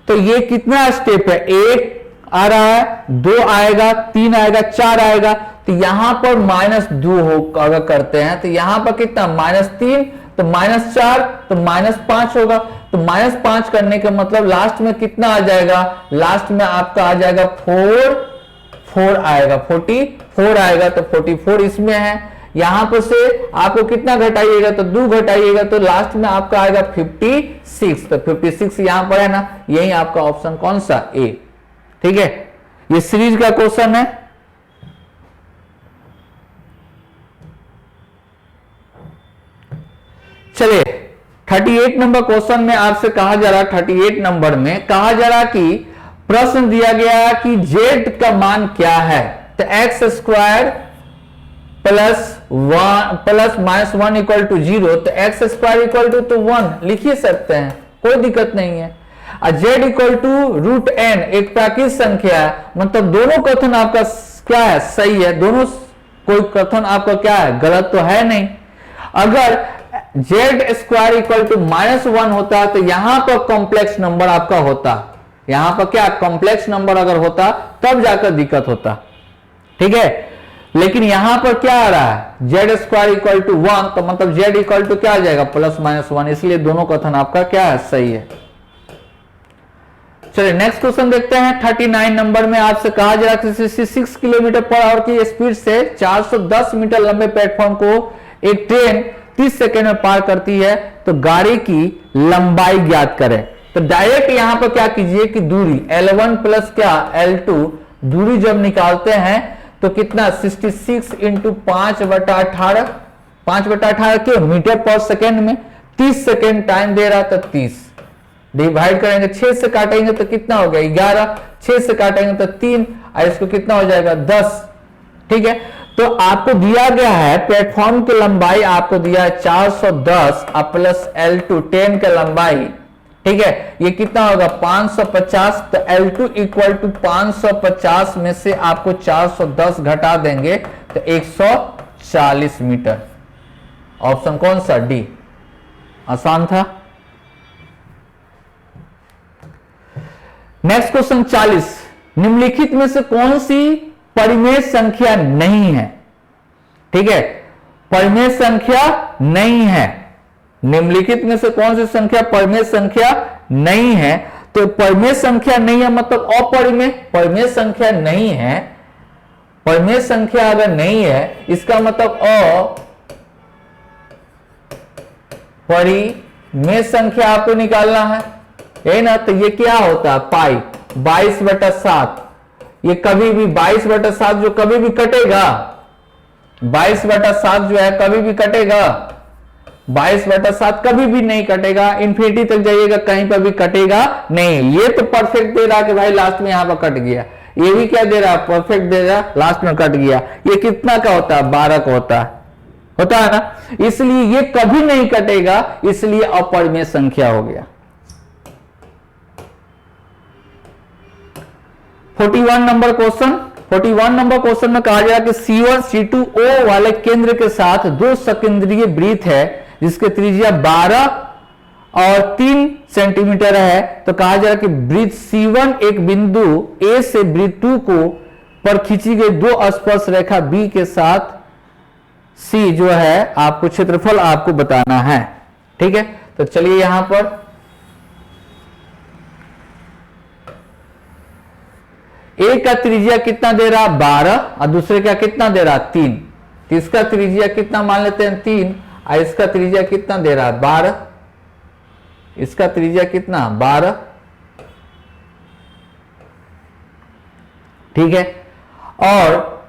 तो ये कितना स्टेप है, 1 आ रहा है, 2 आएगा, 3 आएगा, 4 आएगा, तो यहां पर -2 हो अगर करते हैं तो यहां पर कितना -3, तो -4, तो -5 होगा, तो -5 करने का मतलब लास्ट में कितना आ जाएगा, लास्ट में आपका आ जाएगा 4 आएगा, 44 आएगा, तो 44 इसमें है। यहां पर से आपको कितना घटाइएगा, तो 2 घटाइएगा, तो लास्ट में आपका आएगा 56, तो 56 यहां पर है ना, यही आपका ऑप्शन कौन सा ए। ठीक है, ये सीरीज का क्वेश्चन है। चलिए 38 नंबर क्वेश्चन में आपसे कहा जा रहा है, 38 नंबर में कहा जा रहा कि प्रश्न दिया गया कि z का मान क्या है, तो x square plus -1 equal to 0, तो x स्क्वायर इक्वल टू 1 लिख ही सकते हैं, कोई दिक्कत नहीं है। और z इक्वल टू √n एक प्राकृतिक संख्या है, मतलब दोनों कथन आपका क्या है, सही है, दोनों कोई कथन आपका क्या है, गलत तो है नहीं। अगर z स्क्वायर इक्वल टू -1 होता तो यहां पर कॉम्प्लेक्स नंबर आपका होता, यहां पर क्या कॉम्प्लेक्स नंबर अगर होता तब जाकर दिक्कत होता। ठीक है, लेकिन यहां पर क्या आ रहा है, जेड स्क्वायर इक्वल टू 1, तो मतलब जेड इक्वल टू क्या आ जाएगा, +-1, इसलिए दोनों कथन आपका क्या है, सही है। चलिए नेक्स्ट क्वेश्चन देखते हैं। 39 नंबर में आपसे कहा जा रहा है 66 किलोमीटर पर आवर की स्पीड से 410 मीटर लंबे प्लेटफॉर्म को एक ट्रेन 30 सेकेंड में पार करती है, तो गाड़ी की लंबाई ज्ञात करें। तो डायरेक्ट यहां पर क्या कीजिए कि दूरी L1 प्लस क्या L2, दूरी जब निकालते हैं तो कितना 66 इंटू 5/18, 5/18 क्यों, मीटर पर सेकेंड में 30 सेकेंड टाइम दे रहा था, 30 डिवाइड करेंगे, 6 से काटेंगे तो कितना हो गया 11, 6 से काटेंगे तो 3, और इसको कितना हो जाएगा 10। ठीक है, तो आपको दिया गया है प्लेटफॉर्म की लंबाई, आपको दिया है 410 प्लस L2 10 की लंबाई। ठीक है, ये कितना होगा 550, तो L2 इक्वल टू 550 में से आपको 410 घटा देंगे तो 140 मीटर। ऑप्शन कौन सा, डी, आसान था। नेक्स्ट क्वेश्चन 40, निम्नलिखित में से कौन सी परिमेय संख्या नहीं है। ठीक है, परिमेय संख्या नहीं है, निम्नलिखित में से कौन सी संख्या परिमेय संख्या नहीं है। तो परिमेय संख्या नहीं है मतलब अपरिमेय, परिमेय संख्या नहीं है, परिमेय संख्या अगर नहीं है इसका मतलब अपरिमेय संख्या आपको निकालना है ना। तो ये क्या होता है, पाई 22/7, ये कभी भी 22/7 जो कभी भी कटेगा, 22/7 जो है कभी भी कटेगा, 22/7 कभी भी नहीं कटेगा, इन्फिनिटी तक जाइएगा कहीं पर भी कटेगा नहीं। ये तो परफेक्ट दे रहा कि भाई लास्ट में यहां पर कट गया, ये भी क्या दे रहा, परफेक्ट दे रहा, लास्ट में कट गया। ये कितना का होता है, 12 का होता है ना, इसलिए ये कभी नहीं कटेगा, इसलिए अपरिमेय संख्या हो गया। 41 नंबर क्वेश्चन, 41 नंबर क्वेश्चन में कहा जा रहा है कि C1 C2O वाले केंद्र के साथ दो सकेंद्रीय वृत्त है जिसके त्रिज्या 12 और 3 सेंटीमीटर है। तो कहा जा रहा है कि वृत्त C1 एक बिंदु A से वृत्त 2 को पर खींची गई दो स्पर्श रेखा B के साथ C जो है आपको क्षेत्रफल आपको बताना है। ठीक है, तो चलिए यहां पर एक का त्रिज्या कितना दे रहा 12 और दूसरे का कितना दे रहा 3, तो इसका त्रिज्या कितना मान लेते हैं 3 और इसका त्रिज्या कितना दे रहा 12, इसका त्रिज्या कितना 12। ठीक है, और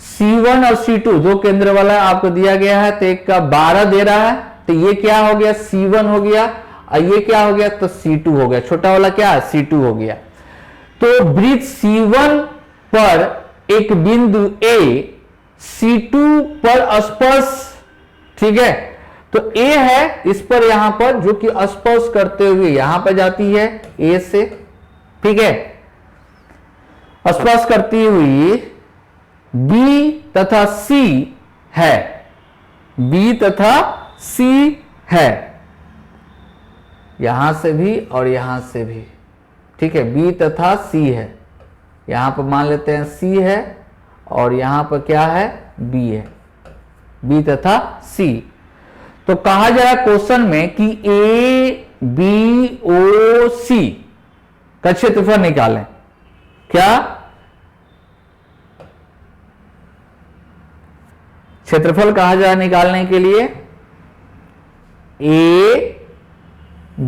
C1 और C2 दो केंद्र वाला आपको दिया गया है, तो एक का 12 दे रहा है, तो ये क्या हो गया C1 हो गया, और ये क्या हो गया तो C2 हो गया, छोटा वाला क्या है C2 हो गया। तो वृत्त C1 पर एक बिंदु A C2 पर स्पर्श, ठीक है, तो A है इस पर यहां पर जो कि स्पर्श करते हुए यहां पर जाती है A से, ठीक है, स्पर्श करती हुई B तथा C है, B तथा C है, यहां से भी और यहां से भी। ठीक है, B तथा C है, यहां पर मान लेते हैं C है और यहां पर क्या है B है, B तथा C। तो कहा जा रहा क्वेश्चन में कि A B O C का क्षेत्रफल निकालें। क्या क्षेत्रफल कहा जा रहा निकालने के लिए A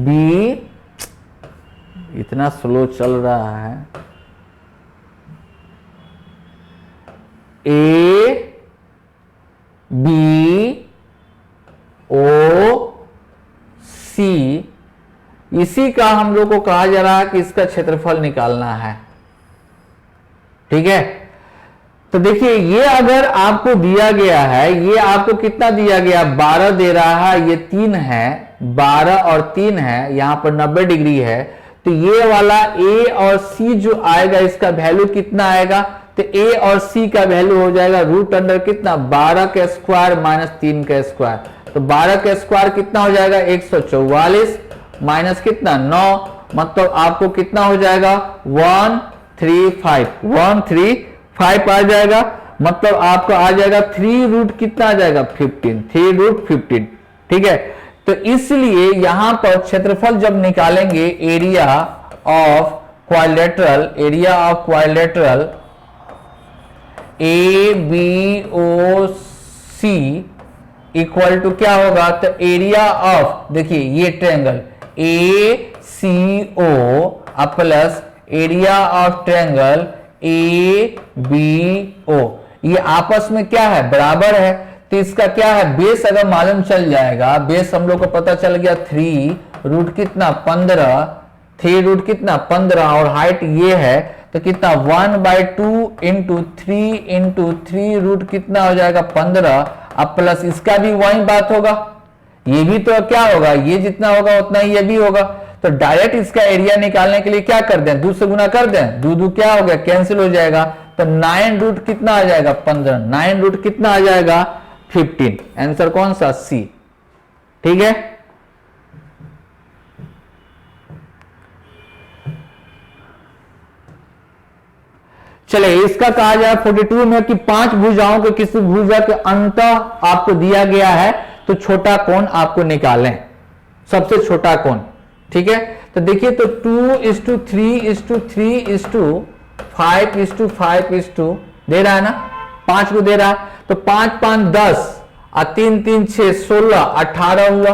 B, इतना स्लो चल रहा है, A B O C, इसी का हम लोग को कहा जा रहा है कि इसका क्षेत्रफल निकालना है। ठीक है, तो देखिए ये अगर आपको दिया गया है, ये आपको कितना दिया गया 12 दे रहा है, ये 3 है, 12 और 3 है, यहां पर 90 डिग्री है, तो ये वाला A और C जो आएगा इसका वैल्यू कितना आएगा, तो A और C का वैल्यू हो जाएगा रूट अंडर कितना 12 का स्क्वायर माइनस 3 का स्क्वायर, तो 12 का स्क्वायर कितना हो जाएगा 144 माइनस कितना 9, मतलब आपको कितना हो जाएगा 135 आ जाएगा, मतलब आपका आ जाएगा 3 रूट कितना आ जाएगा 15, 3 रूट 15। ठीक है, तो इसलिए यहां पर क्षेत्रफल जब निकालेंगे area of quadrilateral, area of quadrilateral ABOC equal to क्या होगा, तो एरिया ऑफ, देखिए ये triangle ACO plus area of triangle ABO, ये आपस में क्या है, बराबर है। तो इसका क्या है, बेस अगर मालूम चल जाएगा, बेस हम लोग को पता चल गया 3 रूट कितना 15, 3 रूट कितना 15 और हाइट ये है, तो कितना 1/2 इंटू 3 रूट कितना हो जाएगा 15, अब प्लस इसका भी वही बात होगा, ये भी तो क्या होगा, ये जितना होगा उतना ही ये भी होगा। तो डायरेक्ट इसका एरिया निकालने के लिए क्या कर दें, 2 से गुना कर दें, 2 क्या हो गया, कैंसिल हो जाएगा। तो 9 रूट कितना आ जाएगा 15, 9 रूट कितना आ जाएगा 15। आंसर कौन सा, सी। ठीक है, चलिए इसका कहा जाए 42 में कि 5 भुजाओं के किसी भुजा के अंत आपको दिया गया है, तो छोटा कोण आपको निकालें, सबसे छोटा कोण। ठीक है, तो देखिए तो 2:3:3:5:5 दे रहा है ना, 5 को दे रहा है, तो 5 5 10 और 3 3 6 16 18 हुआ।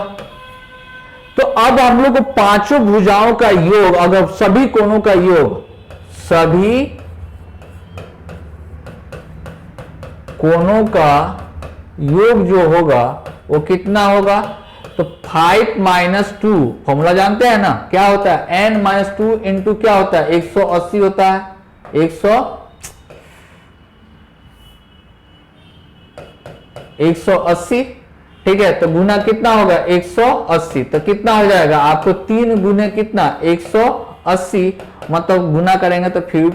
तो अब हम लोग को पांचों भुजाओं का योग, अगर सभी कोणों का योग, सभी कोणों का योग जो होगा वो कितना होगा, तो 5 - 2 फॉर्मूला जानते हैं ना, क्या होता है, n - 2 इंटू क्या होता है 180 होता है, 180। ठीक है, तो गुना कितना होगा 180, तो कितना हो जाएगा आपको 3 गुने कितना 180, मतलब गुना करेंगे तो फिर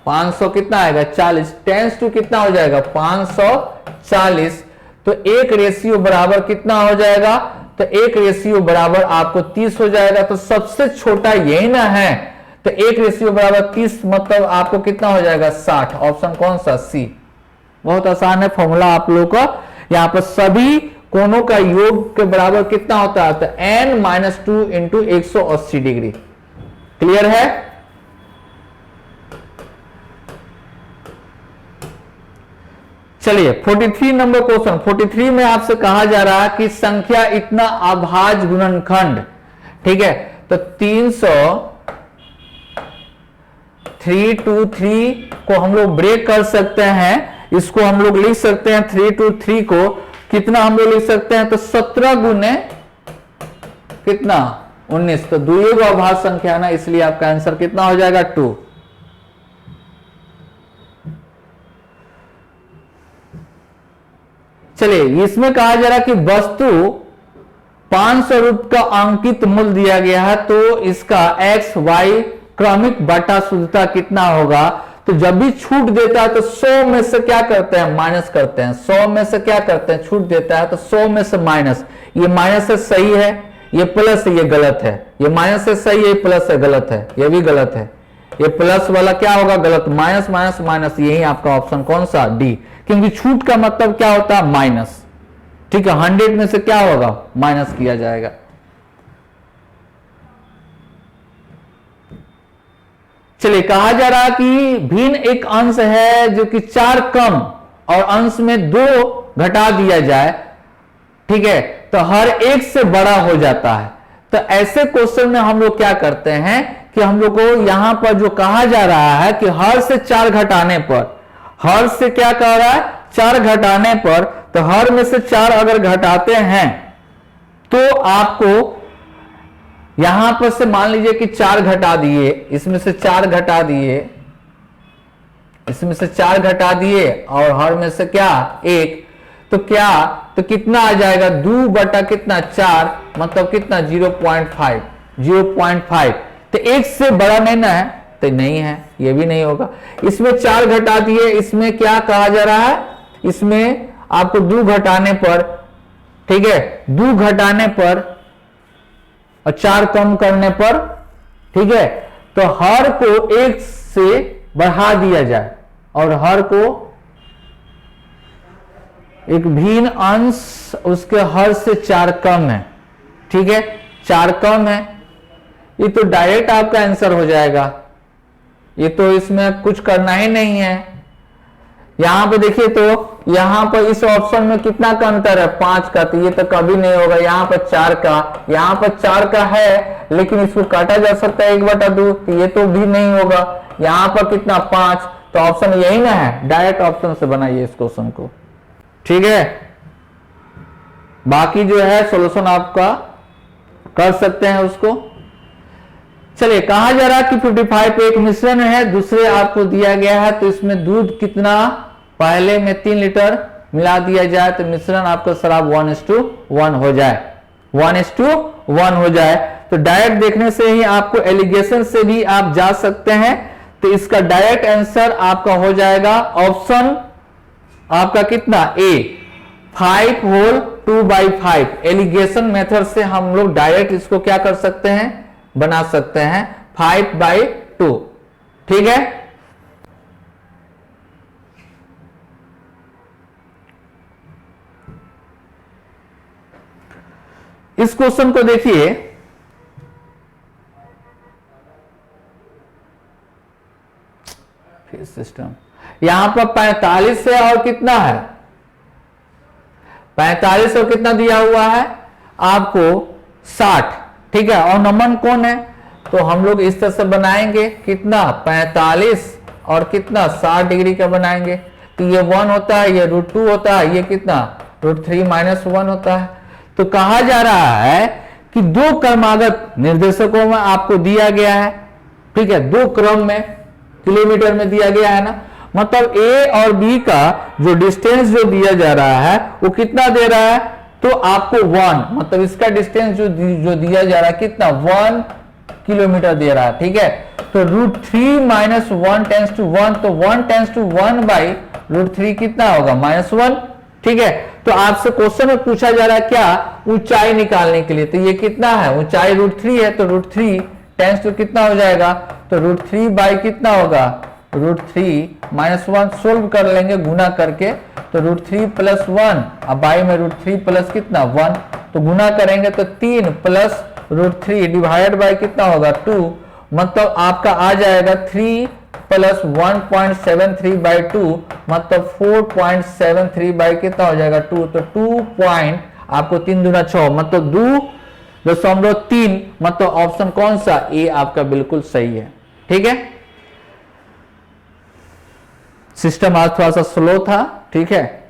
500 कितना आएगा 40, 10 टू कितना हो जाएगा 540। तो एक रेशियो बराबर कितना हो जाएगा, तो एक रेशियो बराबर आपको 30 हो जाएगा। तो सबसे छोटा यही ना है, तो एक रेशियो बराबर 30 मतलब आपको कितना हो जाएगा 60। ऑप्शन कौन सा, सी। बहुत आसान है फॉर्मूला आप लोगों का। यहां पर सभी कोणों का योग के बराबर कितना होता है, तो n - 2 इंटू 180 डिग्री। क्लियर है, चलिए 43 नंबर क्वेश्चन। 43 में आपसे कहा जा रहा है कि संख्या इतना अभाज्य गुणनखंड, ठीक है, तो 323 को हम लोग ब्रेक कर सकते हैं, इसको हम लोग लिख सकते हैं 323 को कितना हम लोग लिख सकते हैं, तो 17 गुने कितना 19, तो द्वियोग अभाज्य संख्या ना, इसलिए आपका आंसर कितना हो जाएगा 2। चलिए इसमें कहा जा रहा है कि वस्तु 500 रुपये का अंकित मूल्य दिया गया है, तो इसका x y क्रमिक बटा शुद्धता कितना होगा। तो जब भी छूट देता है तो 100 में से क्या करते हैं, माइनस करते हैं। 100 में से क्या करते हैं, छूट देता है तो 100 में से माइनस, ये माइनस है सही है, ये प्लस है ये गलत है, ये माइनस है सही है, प्लस है गलत है, ये भी गलत है, ये प्लस वाला क्या होगा गलत, माइनस माइनस माइनस, यही आपका ऑप्शन कौन सा, डी। क्योंकि छूट का मतलब क्या होता है, माइनस। ठीक है, 100 में से क्या होगा, माइनस किया जाएगा। चलिए कहा जा रहा कि भिन्न एक अंश है जो कि 4 कम और अंश में 2 घटा दिया जाए, ठीक है, तो हर एक से बड़ा हो जाता है। तो ऐसे क्वेश्चन में हम लोग क्या करते हैं कि हम लोग को यहां पर जो कहा जा रहा है कि हर से 4 घटाने पर, हर से क्या कह रहा है 4 घटाने पर, तो हर में से 4 अगर घटाते हैं तो आपको यहां पर से मान लीजिए कि 4 घटा दिए, इसमें से 4 घटा दिए, इसमें से 4 घटा दिए और हर में से क्या 1, तो क्या, तो कितना आ जाएगा 2 बटा कितना 4, मतलब कितना 0.5, 0.5। तो 1 से बड़ा नहीं ना है, तो नहीं है, ये भी नहीं होगा। इसमें 4 घटा दिए, इसमें क्या कहा जा रहा है, इसमें आपको 2 घटाने पर, ठीक है, 2 घटाने पर और 4 कम करने पर, ठीक है, तो हर को 1 से बढ़ा दिया जाए और हर को एक भिन्न अंश उसके हर से 4 कम है, ठीक है, 4 कम है, ये तो डायरेक्ट आपका आंसर हो जाएगा, ये तो इसमें कुछ करना ही नहीं है। यहां पे देखिए तो यहां पर इस ऑप्शन में कितना का अंतर है, 5 का, तो ये तो कभी नहीं होगा। यहां पर 4 का, यहां पर 4 का है, लेकिन इसको काटा जा सकता है 1/2, तो ये तो भी नहीं होगा। यहां पर कितना 5, तो ऑप्शन यही ना है, डायरेक्ट ऑप्शन से बनाइए इस क्वेश्चन को, ठीक है। बाकी जो है सॉल्यूशन आपका कर सकते हैं उसको। चलिए, कहा जा रहा है कि 55 पे एक मिश्रण है, दूसरे आपको दिया गया है, तो इसमें दूध कितना, पहले में 3 लीटर मिला दिया जाए तो मिश्रण आपका शराब 1:1 हो जाए, 1:1 हो जाए। तो डायरेक्ट देखने से ही आपको एलिगेशन से भी आप जा सकते हैं, तो इसका डायरेक्ट आंसर आपका हो जाएगा ऑप्शन आपका कितना, ए, 5 होल 2/5। एलिगेशन मेथड से हम लोग डायरेक्ट इसको क्या कर सकते हैं, बना सकते हैं 5/2, ठीक है। इस क्वेश्चन को देखिए, फिर सिस्टम यहां पर 45 है और कितना है, 45 और कितना दिया हुआ है आपको 60, ठीक है, और नमन कौन है, तो हम लोग इस तरह से बनाएंगे, कितना 45 और कितना 60 डिग्री का बनाएंगे, तो ये 1 होता है, ये √2 होता है, ये कितना √3 - 1 होता है। तो कहा जा रहा है कि 2 क्रमागत निर्देशकों में आपको दिया गया है, ठीक है, 2 क्रम में किलोमीटर में दिया गया है ना, मतलब ए और बी का जो डिस्टेंस जो दिया जा रहा है वो कितना दे रहा है, तो आपको 1, मतलब इसका डिस्टेंस जो दिया जा रहा है कितना 1 किलोमीटर दे रहा है, ठीक है। तो √3 - 1 टेंस टू 1, तो 1 टेंस टू 1/√3 कितना होगा -1, ठीक है। तो आपसे क्वेश्चन में पूछा जा रहा है क्या, ऊंचाई निकालने के लिए, तो ये कितना है, ऊंचाई √3 है, तो √3 टेंस टू कितना हो जाएगा, तो √3 बाई कितना होगा, √3 - 1 सोल्व कर लेंगे गुना करके, तो √3 + 1, अब बाई में √3 प्लस कितना 1, तो गुना करेंगे तो 3 प्लस √3 डिवाइड बाई कितना होगा 2, मतलब आपका आ जाएगा 3 प्लस 1.73/2, मतलब 4.73 कितना हो जाएगा 2, तो 2 पॉइंट आपको 3 दूना 6, मतलब 2.3, मतलब ऑप्शन कौन सा, ए आपका बिल्कुल सही है, ठीक है। सिस्टम आज थोड़ा सा स्लो था, ठीक है।